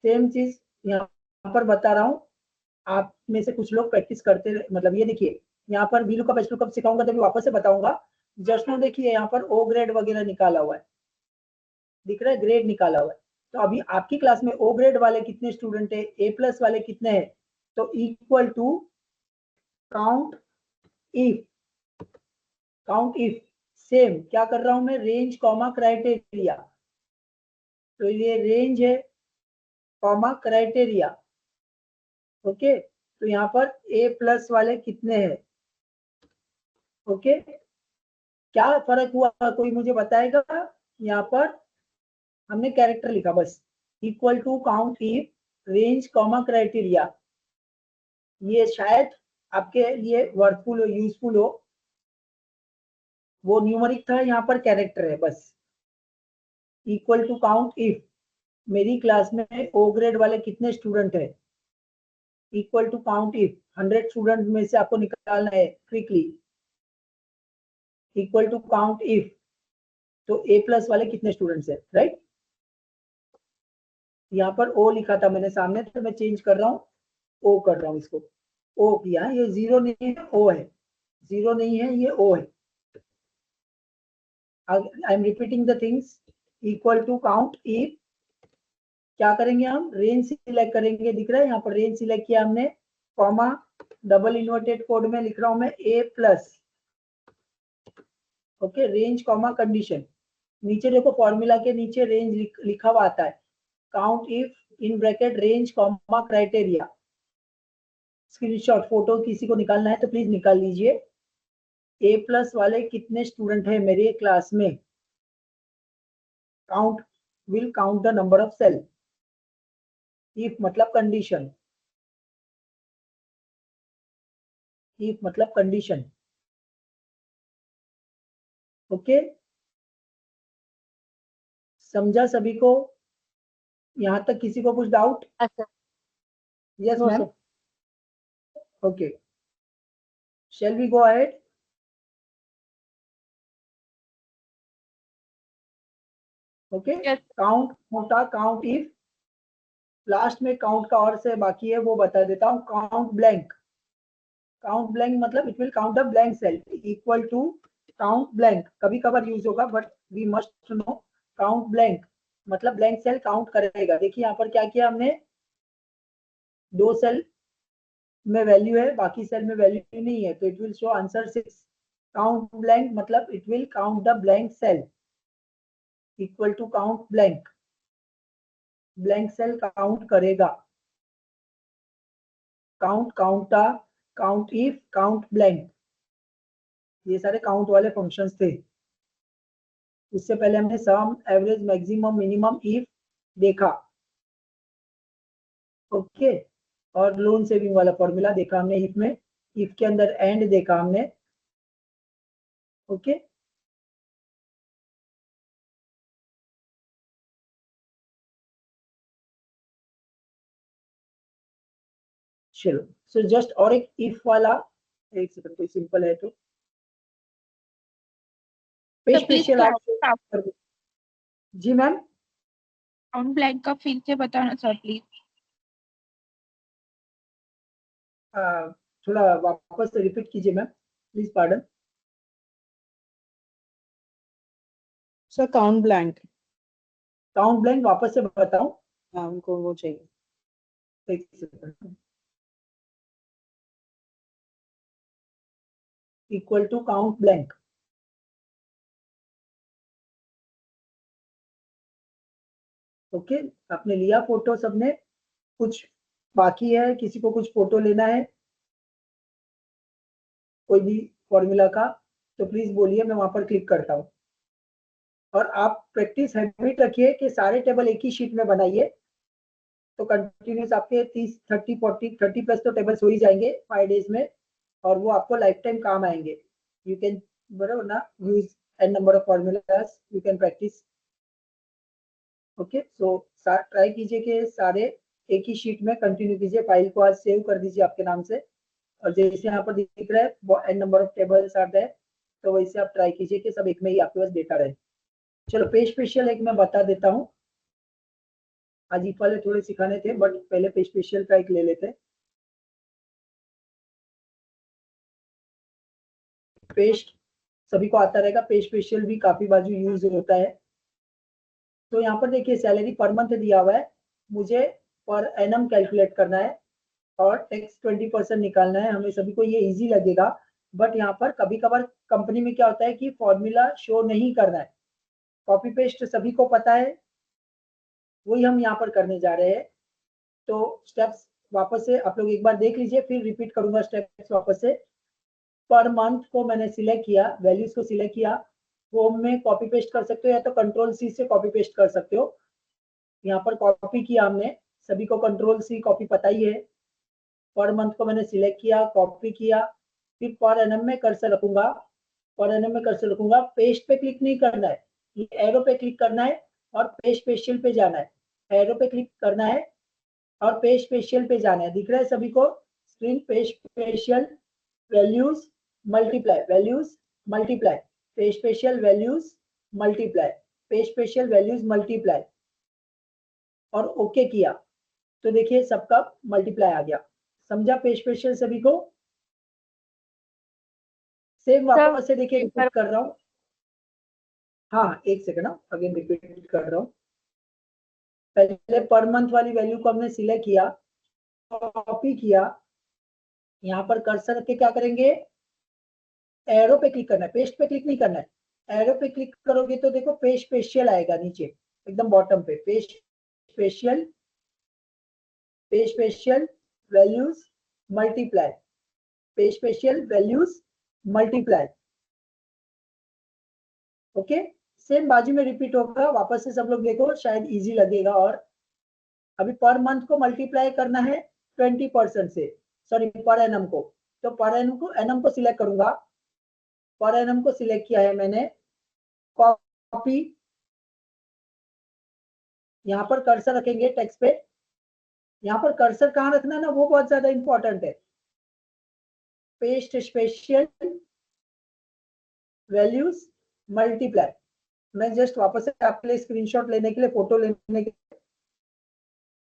सेम चीज यहाँ पर बता रहा हूँ, आप में से कुछ लोग प्रैक्टिस करते मतलब ये देखिए, यहाँ पर वी लुकअप एच लुकअप सिखाऊंगा तभी वापस से बताऊंगा। जस्ट नो देखिए यहाँ पर ओ ग्रेड वगैरह निकाला हुआ है, दिख रहा है, ग्रेड निकाला हुआ है। तो अभी आपकी क्लास में ओ ग्रेड वाले कितने स्टूडेंट है, ए प्लस वाले कितने हैं, तो equal to count if, count if same क्या कर रहा हूं मैं, रेंज कॉमा क्राइटेरिया। तो ये रेंज है कॉमा क्राइटेरिया, ओके। तो यहाँ पर ए प्लस वाले कितने हैं, ओके। क्या फर्क हुआ कोई मुझे बताएगा? यहाँ पर हमने कैरेक्टर लिखा बस, equal to count if range comma criteria. ये शायद आपके लिए वर्थफुल हो, यूजफुल हो। वो न्यूमरिक था, यहाँ पर कैरेक्टर है बस। इक्वल टू काउंट इफ मेरी क्लास में ओ ग्रेड वाले कितने स्टूडेंट है, equal to count if 100 student में से आपको निकालना है quickly, equal to count if, तो ए प्लस वाले कितने स्टूडेंट्स है, राइट। यहाँ पर ओ लिखा था मैंने सामने, तो मैं चेंज कर रहा हूँ, ओ कर रहा हूँ इसको, ओ किया, ये 0 नहीं है, ओ है, 0 नहीं है, ये ओ है। I am repeating the things, equal to count if, क्या करेंगे हम, रेंज सिलेक्ट करेंगे, दिख रहा है यहाँ पर रेंज सिलेक्ट किया हमने, कॉमा, डबल इन्वर्टेड कोड में लिख रहा हूं मैं A plus, okay, range comma condition, नीचे देखो फॉर्मूला के नीचे रेंज लिखा हुआ आता है, count if in bracket range comma criteria. Screenshot photo किसी को निकालना है तो प्लीज निकाल लीजिए। ए प्लस वाले कितने स्टूडेंट है मेरे क्लास में, count will count the number of cell, if मतलब कंडीशन, इफ मतलब कंडीशन, ओके, समझा सभी को, यहां तक किसी को कुछ डाउट? अच्छा, yes no ma'am, sir. Okay, shall we go ahead? Okay, Yes. Count मोटा, काउंट इफ, लास्ट में काउंट का और से बाकी है वो बता देता हूँ, काउंट ब्लैंक, काउंट ब्लैंक मतलब it will count the blank cell, equal to count blank, कभी कभार यूज होगा but we must know, count blank मतलब ब्लैंक सेल काउंट करेगा। देखिए यहाँ पर क्या किया हमने, 2 सेल में वैल्यू है, बाकी सेल में वैल्यू नहीं है, तो it will show answer 6। Count blank मतलब it will count the blank cell, equal to count blank, blank cell count करेगा, count, counta, count if, count blank, ये सारे काउंट वाले फंक्शंस थे। उससे पहले हमने sum, average, maximum, minimum, if देखा, ओके, और लोन सेविंग वाला फॉर्मूला देखा हमने इफ में, इफ के अंदर एंड देखा हमने, ओके। चलो, सो जस्ट और एक इफ वाला, एक सेकंड, कोई सिंपल है तो तो पेज प्लीज स्पेशल क्या आप कर दो। जी मैम, काउंट ब्लैंक का फिर से बताना सर प्लीज। थोड़ा वापस से रिपीट कीजिए ma'am, please pardon. Sir count blank, count blank वापस से बताऊं, हाँ उनको वो चाहिए। एक second, equal to count blank, okay. आपने लिया फोटो सबने, कुछ बाकी है, किसी को कुछ फोटो लेना है कोई भी फॉर्मूला का, तो प्लीज बोलिए, मैं वहां पर क्लिक करता हूँ। और आप प्रैक्टिस हैबिट रखिए कि सारे टेबल एक ही शीट में बनाइए, तो कंटिन्यूस आपके 30, 30, 40, 30 प्लस तो टेबल्स हो ही जाएंगे 5 डेज में, और वो आपको लाइफ टाइम काम आएंगे। यू कैन, बराबर ना, use N number of formulas, you can practice, okay. So try कीजिए कि सारे एक ही शीट में कंटिन्यू कीजिए, फाइल को आज सेव कर दीजिए आपके नाम से, और जैसे यहाँ पर दिख रहा है n number of tables are there, तो वैसे आप ट्राई कीजिए कि सब एक में ही आपके पास डेटा रहे। चलो, पेज स्पेशल एक मैं बता देता हूँ, आज इफ वाले थोड़े सिखाने थे बट पहले पेज स्पेशल का एक ले लेते हैं। पेस्ट सभी को आता रहेगा, पेज स्पेशल भी काफी बाजू यूज होता है। तो यहाँ पर देखिए सैलरी पर मंथ दिया हुआ है, मुझे पर एनम कैलकुलेट करना है और टैक्स 20% निकालना है, हमें सभी को ये इजी लगेगा। बट यहाँ पर कभी कभार कंपनी में क्या होता है कि फॉर्मूला शो नहीं करना है, कॉपी पेस्ट सभी को पता है, वही हम यहाँ पर करने जा रहे हैं। तो स्टेप्स वापस से आप लोग एक बार देख लीजिए, फिर रिपीट करूंगा स्टेप्स वापस से। पर मंथ को मैंने सिलेक्ट किया, वैल्यूज को सिलेक्ट किया, होम में कॉपी पेस्ट कर सकते हो या तो कंट्रोल सी से कॉपी पेस्ट कर सकते हो। यहाँ पर कॉपी किया हमने, सभी को कंट्रोल सी कॉपी पता ही है। पर मंथ को मैंने सिलेक्ट किया, कॉपी किया, फिर पर एनम में कर्सर रखूंगा, पर एनम में कर्सर रखूंगा, पेस्ट पे क्लिक नहीं करना है, ये एरो पे क्लिक करना है और पेज स्पेशल पे जाना है, एरो पे क्लिक करना है और पे स्पेशल पे जाना है। दिख रहा है सभी को स्क्रीन? पे special values multiply, values multiply, पे स्पेशल वैल्यूज मल्टीप्लाई, पे स्पेशल वैल्यूज मल्टीप्लाई और ओके किया तो देखिए सबका मल्टीप्लाई आ गया। समझा पे स्पेशल सभी को? सेम वापस से देखिए रिपीट कर रहा हूँ। हाँ एक सेकंड, अगेन रिपीट कर रहा हूँ। पहले पर मंथ वाली वैल्यू को हमने सिलेक्ट किया, कॉपी किया, यहाँ पर कर्सर रख के क्या करेंगे, एरो पे क्लिक करना है, पेस्ट पे क्लिक नहीं करना है। एरो पे क्लिक करोगे तो देखो पे स्पेशल आएगा नीचे एकदम बॉटम पे, पे स्पेशल, पे स्पेशल वैल्यूज मल्टीप्लाई, पे special values multiply. Okay, same बाजू में रिपीट होगा। वापस से सब लोग देखो, शायद इजी लगेगा। और अभी पर मंथ को मल्टीप्लाई करना है 20% से, सॉरी पर एनम को, तो पर एनम को सिलेक्ट करूंगा। पर एनम को सिलेक्ट किया है मैंने, कॉपी, यहाँ पर कर्सर रखेंगे टेक्स्ट पे। यहाँ पर कर्सर कहाँ रखना है ना, वो बहुत ज्यादा इंपॉर्टेंट है। Paste special values multiply. मैं जस्ट वापस से आपके लिए स्क्रीनशॉट लेने के लिए, फोटो लेने के लिए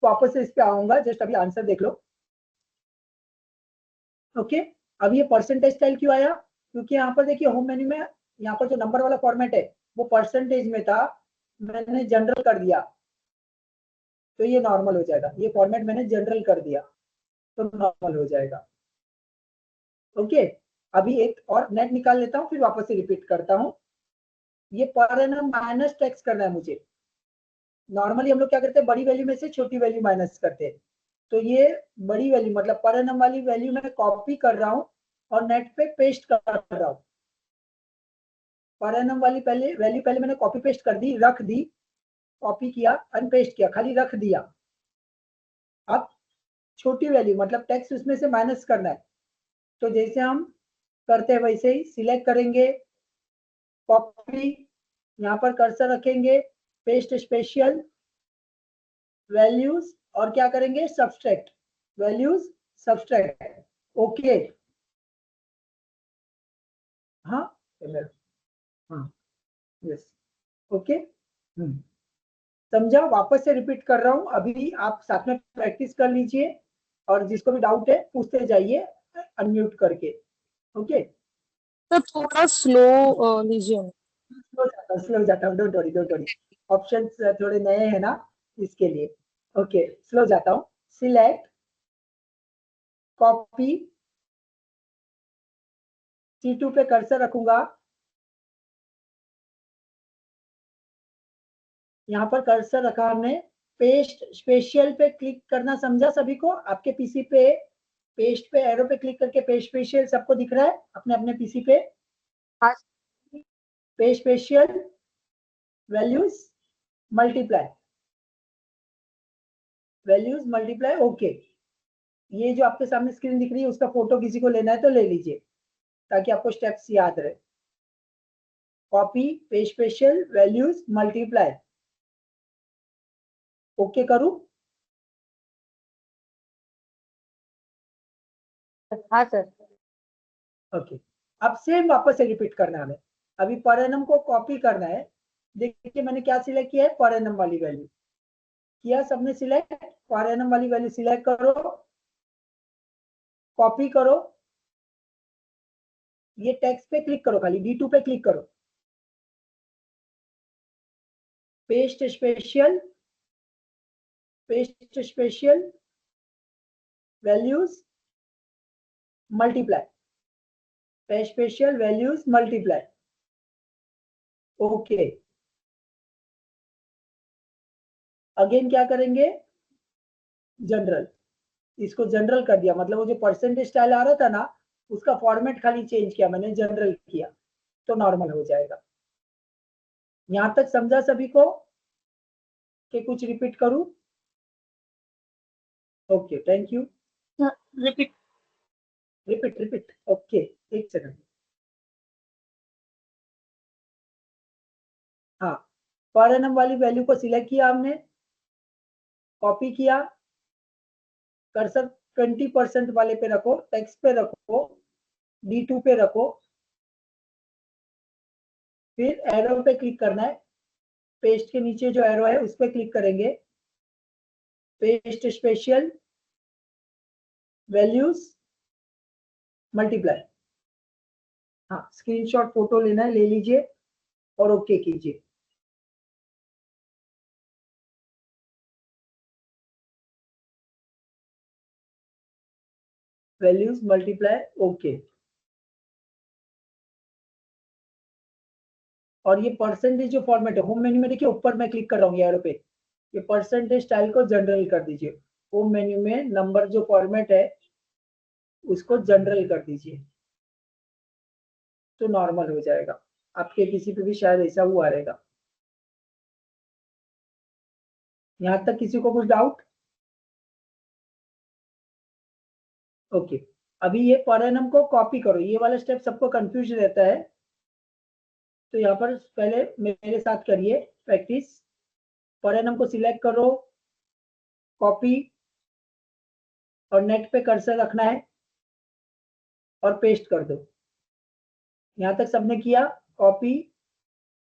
वापस से इस पे आऊंगा। जस्ट अभी आंसर देख लो। ओके, अब ये परसेंटेज स्टाइल क्यों आया? क्योंकि यहाँ पर देखिए होम मेन्यू में यहाँ पर जो नंबर वाला फॉर्मेट है वो परसेंटेज में था, मैंने जनरल कर दिया तो ये नॉर्मल हो जाएगा। ये फॉर्मेट मैंने जनरल कर दिया तो नॉर्मल हो जाएगा। ओके, अभी एक और नेट निकाल लेता हूँ, फिर वापस से रिपीट करता हूँ। ये पर एनम माइनस टैक्स करना है मुझे। नॉर्मली हम लोग क्या करते हैं, बड़ी वैल्यू में से छोटी वैल्यू माइनस करते हैं। तो ये बड़ी वैल्यू मतलब पर एनम वाली वैल्यू मैं कॉपी कर रहा हूँ और नेट पे पेस्ट कर रहा हूँ। पर एनम वाली पहले वैल्यू पहले मैंने कॉपी पेस्ट कर दी, रख दी, कॉपी किया, अनपेस्ट किया, खाली रख दिया। अब छोटी वैल्यू मतलब टैक्स उसमें से माइनस करना है, तो जैसे हम करते हैं वैसे ही सिलेक्ट करेंगे, कॉपी, यहाँ पर कर्सर रखेंगे, पेस्ट स्पेशल वैल्यूज और क्या करेंगे, सब्सट्रैक्ट वैल्यूज, सब्सट्रैक्ट। ओके, हाँ हाँ यस, ओके, समझा? वापस से रिपीट कर रहा हूँ, अभी आप साथ में प्रैक्टिस कर लीजिए और जिसको भी डाउट है पूछते जाइए अनम्यूट करके। ओके, तो थोड़ा स्लो लीजिए। स्लो जाता हूँ, don't worry don't worry, option थोड़े नए हैं ना इसके लिए। ओके, स्लो जाता हूँ। सिलेक्ट, कॉपी, C2 पे कर्सर रखूंगा, यहाँ पर कर्सर रखा हमने, पेस्ट स्पेशल पे क्लिक करना समझा सभी को? आपके पीसी पे पेस्ट पे एरो पे क्लिक करके पेस्ट स्पेशल सबको दिख रहा है अपने अपने पीसी पे? हाँ। Paste special values multiply, values multiply. Okay, ये जो आपके सामने स्क्रीन दिख रही है उसका फोटो किसी को लेना है तो ले लीजिए ताकि आपको स्टेप्स याद रहे। Copy, paste special values multiply, okay करूं? हाँ सर। ओके, अब सेम वापस से रिपीट करना है हमें। अभी पर एनम को कॉपी करना है। देखिए मैंने क्या सिलेक्ट किया है, पर एनम वाली वैल्यू किया सबने सिलेक्ट। पर एनम वाली वैल्यू सिलेक्ट करो, कॉपी करो, ये टेक्स्ट पे क्लिक करो, खाली D2 पे क्लिक करो, paste special, paste special values multiply, paste special values multiply. Okay, again क्या करेंगे, जनरल, इसको जनरल कर दिया, मतलब वो जो परसेंटेज स्टाइल आ रहा था ना उसका फॉर्मेट खाली चेंज किया मैंने, जनरल किया तो नॉर्मल हो जाएगा। यहां तक समझा सभी को कि कुछ रिपीट करूं? Okay, thank you. Repeat. Repeat repeat, okay, एक सेकंड। हाँ, पर एनम वाली वैल्यू को सिलेक्ट किया हमने, कॉपी किया, कर्सर 20% वाले पे रखो, टेक्स्ट पे रखो, D2 पे रखो, फिर एरो पे क्लिक करना है, पेस्ट के नीचे जो एरो है उस पे क्लिक करेंगे, पेस्ट स्पेशल वैल्यूज मल्टीप्लाई। हाँ, स्क्रीनशॉट फोटो लेना है, ले लीजिए और ओके कीजिए। Values multiply, okay. और ये परसेंटेज जो फॉर्मेट है, होम मेन्यू में देखिए ऊपर मैं क्लिक कर रहा हूँ एरो पे, ये परसेंटेज स्टाइल को जनरल कर दीजिए। होम मेन्यू में नंबर जो फॉर्मेट है उसको जनरल कर दीजिए, तो नॉर्मल हो जाएगा। आपके किसी पे भी शायद ऐसा हुआ रहेगा। यहाँ तक किसी को कुछ डाउट? ओके, अभी ये पर एनम को कॉपी करो, ये वाला स्टेप सबको कंफ्यूज रहता है, तो यहाँ पर पहले मेरे साथ करिए प्रैक्टिस। पर एनम को सिलेक्ट करो, कॉपी, और नेट पे कर्सर रखना है और पेस्ट कर दो। यहाँ तक सबने किया? कॉपी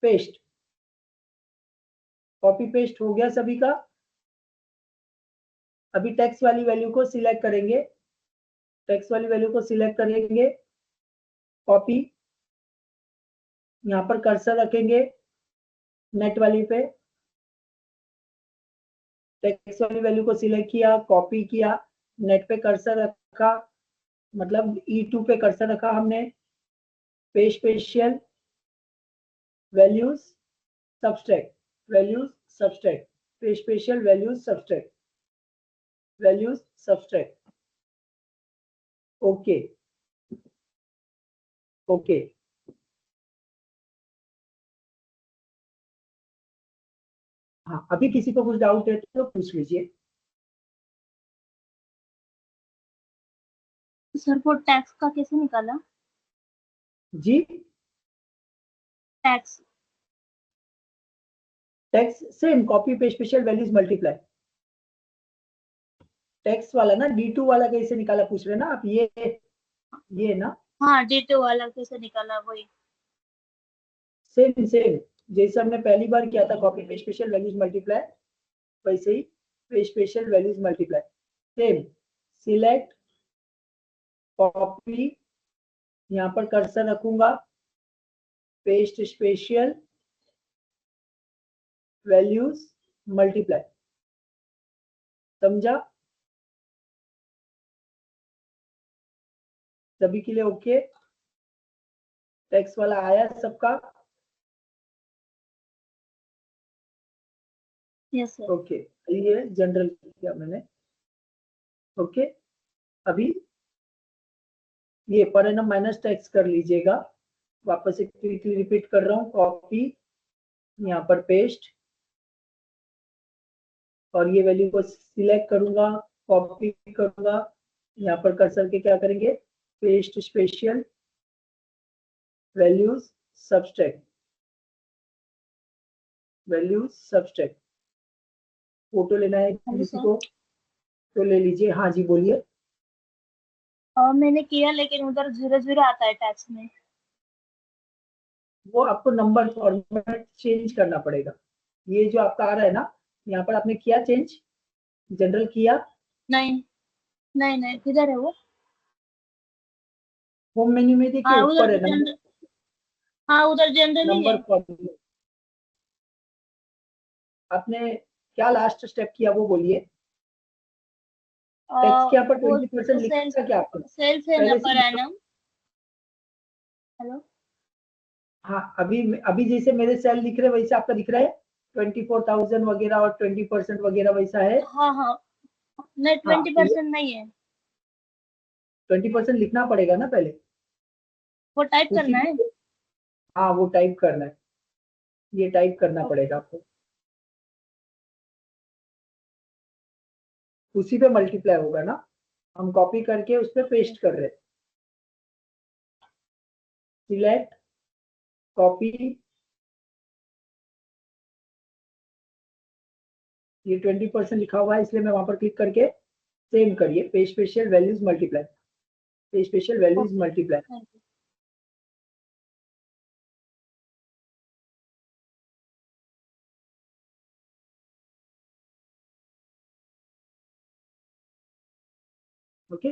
पेस्ट, कॉपी पेस्ट हो गया सभी का। अभी टेक्स्ट वाली वैल्यू को सिलेक्ट करेंगे, टेक्स्ट वाली वैल्यू को सिलेक्ट करेंगे, कॉपी, यहाँ पर कर्सर रखेंगे नेट वाली पे, टेक्स्ट वाली वैल्यू को सिलेक्ट किया, कॉपी किया, नेट पे कर्सर रखा, मतलब E2 पे कर्सर रखा हमने, paste special values subtract, values subtract, paste special values subtract, values subtract, okay okay. हाँ, अभी किसी को कुछ डाउट है तो पूछ लीजिए। सर वो टैक्स का कैसे निकाला? जी, tax text same, copy paste special values multiply. Text वाला ना, D2 वाला कैसे निकाला पूछ रहे ना आप? ये ना, हाँ D2 वाला कैसे निकाला वही। सेम सेम जैसे हमने पहली बार किया था, copy paste special values multiply, वैसे ही paste special values multiply. Same, select, copy, यहाँ पर कर्सर रखूंगा, पेस्ट स्पेशल वैल्यूज मल्टीप्लाई। समझा? सभी के लिए ओके? टेक्स्ट वाला आया सबका? Yes sir. ओके, ये जनरल किया मैंने। ओके, अभी ये पर एनम माइनस टैक्स कर लीजिएगा। वापस से क्विकली रिपीट कर रहा हूँ, कॉपी, यहाँ पर पेस्ट, और ये वैल्यू को सिलेक्ट करूंगा, कॉपी करूंगा, यहाँ पर कर्सर के क्या करेंगे, paste special values subtract, values subtract. Photo लेना है किसी सर। को तो ले लीजिए। हाँ जी, बोलिए। मैंने किया लेकिन उधर 0 आता है टैक्स में। वो आपको नंबर फॉर्मेट चेंज करना पड़ेगा। ये जो आपका आ रहा है ना, यहाँ पर आपने किया चेंज, जनरल किया? नहीं नहीं नहीं, किधर है वो? होम मेन्यू में देखिए हाँ ऊपर उधर है जनरल, हाँ उधर जनरल ही है। Number format. आपने क्या लास्ट स्टेप किया वो बोलिए। टैक्स के यहाँ पर वो 20% सेल्स, लिखा क्या आपको? सेल्स है ना पहले पर से? एनम। हेलो। हाँ, अभी अभी जैसे मेरे सेल दिख रहे हैं वैसे आपका दिख रहा है 24,000 वगैरह और 20% वगैरह वैसा है? हाँ हाँ, नहीं हाँ, 20% नहीं है। 20% लिखना पड़ेगा ना पहले, वो टाइप उसी करना है। पे। हाँ, वो टाइप करना है, ये टाइप करना ओके। पड़ेगा आपको, उसी पे मल्टीप्लाई होगा ना। हम कॉपी करके उस पर पेस्ट कर रहे हैं। सिलेक्ट, कॉपी, ये 20% लिखा हुआ है इसलिए मैं वहां पर क्लिक करके सेम करिए, पे स्पेशल वैल्यूज मल्टीप्लाई, पे special values multiply. Thank you. Okay,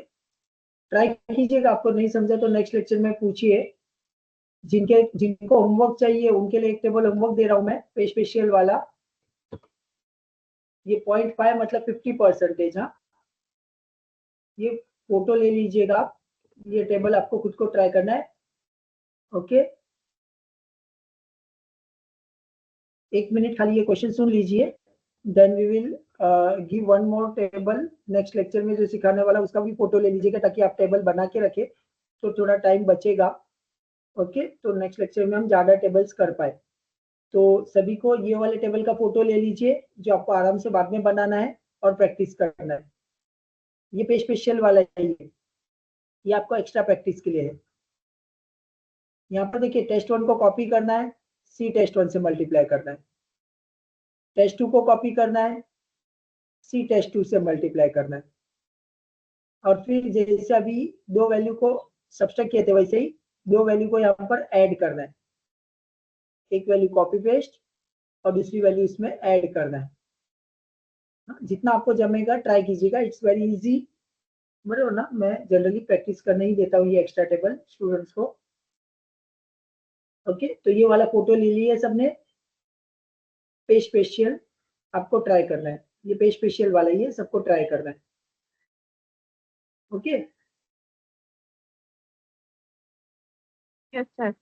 try कीजिएगा, आपको नहीं समझा तो नेक्स्ट लेक्चर में पूछिए। जिनको होमवर्क चाहिए उनके लिए एक टेबल होमवर्क दे रहा हूं मैं, पे स्पेशल वाला। ये 0.5 मतलब 50%। हाँ, ये फोटो ले लीजिएगा आप, ये टेबल आपको खुद को ट्राई करना है। ओके, 1 मिनट खाली ये क्वेश्चन सुन लीजिए, then we will give one more table. Next lecture में जो सिखाने वाला उसका भी फोटो ले लीजिएगा, ताकि आप टेबल बना के रखे तो थोड़ा टाइम बचेगा। ओके, तो नेक्स्ट लेक्चर में हम ज्यादा टेबल्स कर पाए। तो सभी को ये वाले टेबल का फोटो ले लीजिए, जो आपको आराम से बाद में बनाना है और प्रैक्टिस करना है। ये पे स्पेशल वाला है, ये आपको एक्स्ट्रा प्रैक्टिस के लिए है। यहाँ पर देखिए, टेस्ट 1 को कॉपी करना है, सी टेस्ट 1 से मल्टीप्लाई करना है। टेस्ट 2 को कॉपी करना है, सी टेस्ट 2 से मल्टीप्लाई करना है। और फिर जैसे अभी 2 वैल्यू को सब्सट्रैक्ट किए थे, वैसे ही 2 वैल्यू को यहाँ पर ऐड करना है। एक वैल्यू कॉपी पेस्ट और दूसरी वैल्यू इसमें ऐड करना है। जितना आपको जमेगा ट्राई कीजिएगा, इट्स वेरी इजी, बराबर ना। मैं जनरली प्रैक्टिस करने ही देता हूँ ये एक्स्ट्रा टेबल स्टूडेंट्स को। ओके, तो ये वाला फोटो ले लिया सबने, पे स्पेशल आपको ट्राई करना है, ये पे स्पेशल वाला ये सबको ट्राई करना है। Okay, Yes, sir.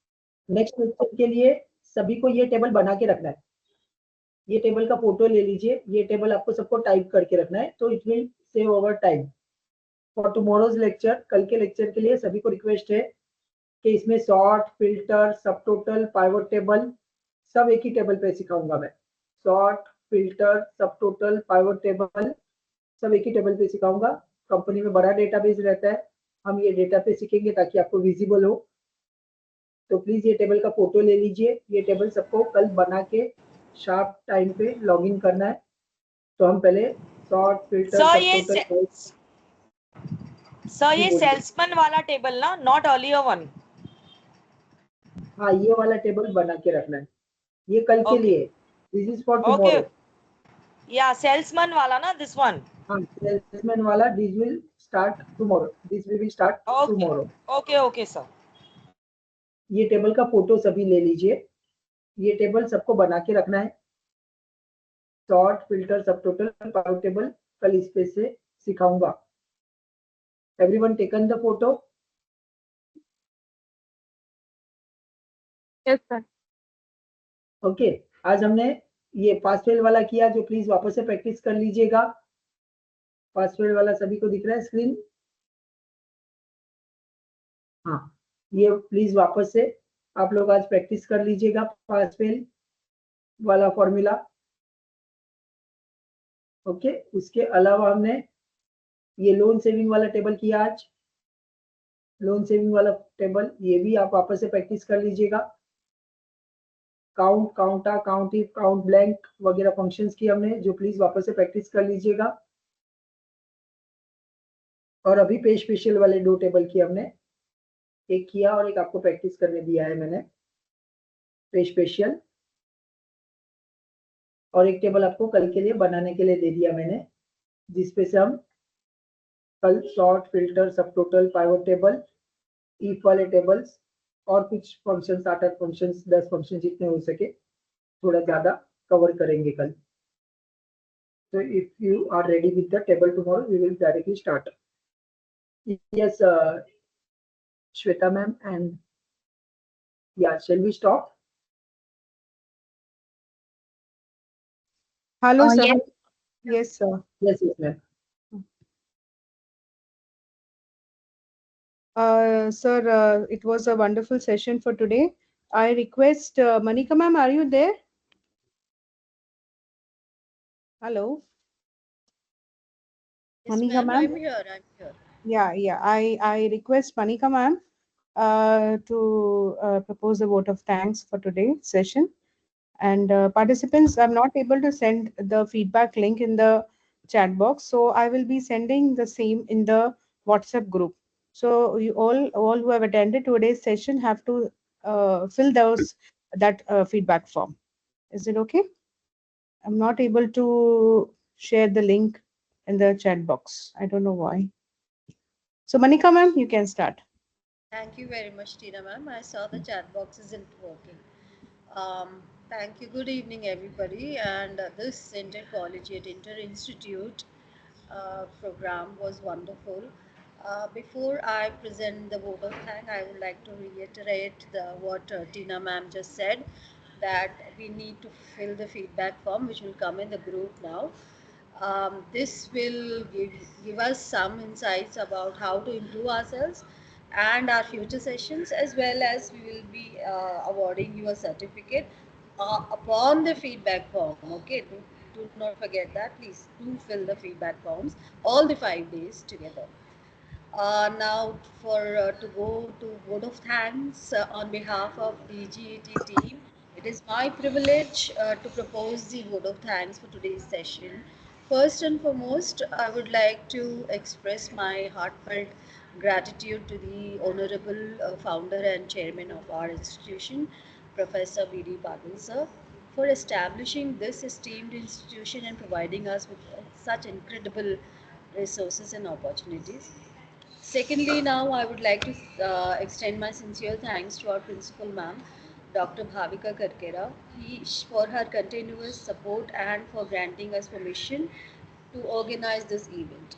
Next lecture के लिए सभी को ये टेबल बना के रखना है। ये टेबल का फोटो ले लीजिए, ये टेबल आपको सबको टाइप करके रखना है, तो it will save over time for tomorrow's lecture. कल के लेक्चर के लिए सभी को रिक्वेस्ट है कि इसमें सॉर्ट, फिल्टर, सब टोटल, पाइवट टेबल सब एक ही टेबल पे सिखाऊंगा मैं। सॉर्ट, फिल्टर, सब टोटल, पाइवट टेबल सब एक ही टेबल पे सिखाऊंगा। कंपनी में बड़ा डेटाबेस रहता है, हम ये डेटा पे सीखेंगे ताकि आपको विजिबल हो। तो प्लीज ये टेबल का फोटो ले लीजिए, ये टेबल सबको कल बना के शार्प टाइम पे लॉगिन करना है। तो हम पहले सॉर्ट, फिल्टर, सर सब ये टोटल। सर जी ये बोलिए। सेल्समैन वाला टेबल ना, नॉट अर्लियर वन। हाँ, ये वाला टेबल बना के रखना है, ये कल के Okay. लिए, this is for Okay. Tomorrow. या सेल्समैन वाला ना, दिस वन। हाँ, सेल्समैन वाला this will start tomorrow, this will start okay tomorrow. Okay okay sir. ये टेबल का फोटो सभी ले लीजिए, ये टेबल सबको बना के रखना है। सॉर्ट, फिल्टर, सब टोटल, पावर टेबल कल इस पे से सिखाऊंगा। Everyone taken the photo? Yes, sir. Okay, आज हमने ये पास फेल वाला किया, जो प्लीज वापस से प्रैक्टिस कर लीजिएगा। पास फेल वाला सभी को दिख रहा है स्क्रीन? हाँ, ये प्लीज वापस से आप लोग आज प्रैक्टिस कर लीजिएगा पास फेल वाला फॉर्मूला। ओके, उसके अलावा हमने ये लोन सेविंग वाला टेबल किया आज, लोन सेविंग वाला टेबल ये भी आप वापस से प्रैक्टिस कर लीजिएगा। Count, counta, count if, count blank वगैरह फंक्शंस की हमने, जो प्लीज वापस से प्रैक्टिस कर लीजिएगा। और अभी पे स्पेशल वाले 2 टेबल की हमने, एक किया और एक आपको प्रैक्टिस करने दिया है मैंने, पे स्पेशल। और एक टेबल आपको कल के लिए बनाने के लिए दे दिया मैंने, जिसपे से हम कल सॉर्ट, फिल्टर, सब टोटल, पाइवट टेबल, इफ वाले टेबल्स और कुछ फंक्शंस, 8 फंक्शंस, 10 फंक्शन जितने हो सके थोड़ा ज्यादा कवर करेंगे कल। So if you are ready with the table tomorrow, we will directly start. Yes, Shweta ma'am, and yeah, shall we stop? Hello, sir. Yes. Yes, sir. Yes, yes, ma'am. Sir, it was a wonderful session for today. I request Manika ma'am, are you there? Hello. Yes, Manika ma'am, ma'am? I'm here. Yeah. I request Manika ma'am to propose a vote of thanks for today's session. And participants, I'm not able to send the feedback link in the chat box. So I will be sending the same in the WhatsApp group. So you all who have attended today's session have to fill that feedback form. Is it okay? I'm not able to share the link in the chat box. I don't know why. So Manika ma'am, you can start. Thank you very much, Tina ma'am. I saw the chat box isn't working. Thank you. Good evening, everybody. And this Intercollegiate Inter-Institute program was wonderful. Before I present the vote of thanks, I would like to reiterate what Tina ma'am just said, that we need to fill the feedback form, which will come in the group now. This will give us some insights about how to improve ourselves and our future sessions, as well as we will be awarding you a certificate upon the feedback form. Okay, do not forget that. Please do fill the feedback forms all the 5 days together. Now, to go to vote of thanks on behalf of the GET team, it is my privilege to propose the vote of thanks for today's session. First and foremost, I would like to express my heartfelt gratitude to the Honorable Founder and Chairman of our institution, Professor V.D. Patil sir, for establishing this esteemed institution and providing us with such incredible resources and opportunities. Secondly, now I would like to extend my sincere thanks to our principal ma'am, Dr. Bhavika Karkera, for her continuous support and for granting us permission to organize this event.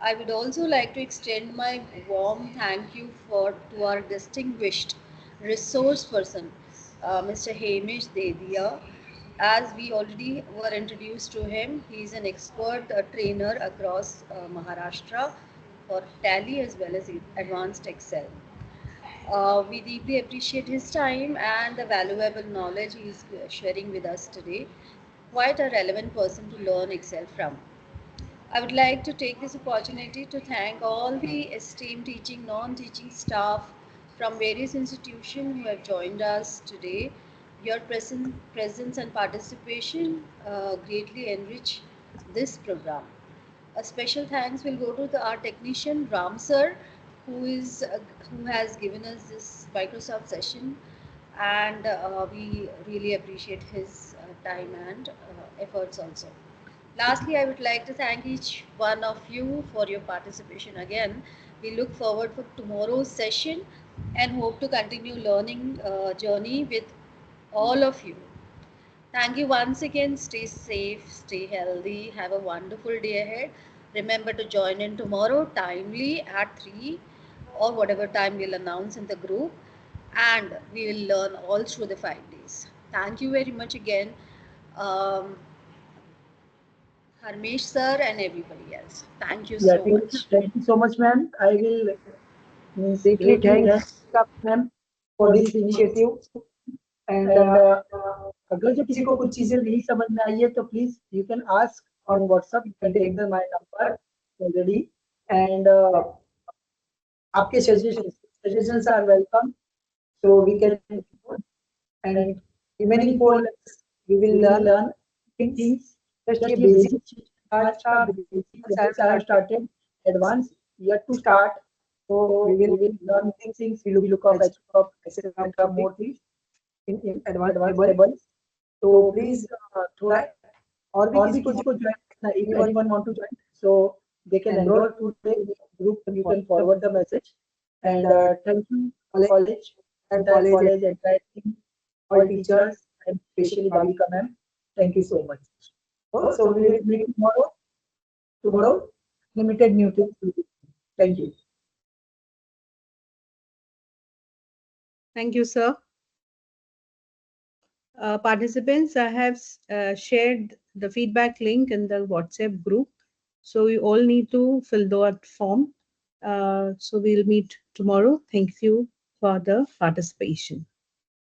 I would also like to extend my warm thank you to our distinguished resource person, Mr. Hamish Dedia. As we already were introduced to him, he is an expert trainer across Maharashtra for Tally as well as Advanced Excel. We deeply appreciate his time and the valuable knowledge he is sharing with us today. Quite a relevant person to learn Excel from. I would like to take this opportunity to thank all the esteemed teaching, non-teaching staff from various institutions who have joined us today. Your presence and participation greatly enrich this program. A special thanks will go to our technician Ram sir, who has given us this Microsoft session, and we really appreciate his time and efforts also. Lastly, I would like to thank each one of you for your participation again. We look forward for tomorrow's session and hope to continue learning journey with all of you. Thank you once again. Stay safe, stay healthy, have a wonderful day ahead. Remember to join in tomorrow timely at 3 or whatever time we'll announce in the group, and we will learn all through the 5 days. Thank you very much again. Harmesh sir and everybody else. Thank you so much. Thank you so much, ma'am. I will greatly thank ma'am for this initiative. And अगर जो किसी को कुछ चीजें नहीं समझ में आई है तो please you can ask on WhatsApp, you can take the my number already, and आपके suggestions are welcome, so we can, and remaining for we will learn things. Just a basic started, advanced yet to start. So we will learn things. We look up, etc. More things in advanced tables. So please try. Or भी किसी को join, if anyone want to join, so they can enroll to the group. You can forward the message. And thank you, college, entire team, all teachers, and especially Bhavika ma'am. Thank you so much. So we will meet tomorrow. Tomorrow, limited new things. Thank you. Thank you, sir. Participants, I have shared the feedback link in the WhatsApp group. So you all need to fill that form. So we'll meet tomorrow. Thank you for the participation.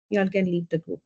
You all can leave the group.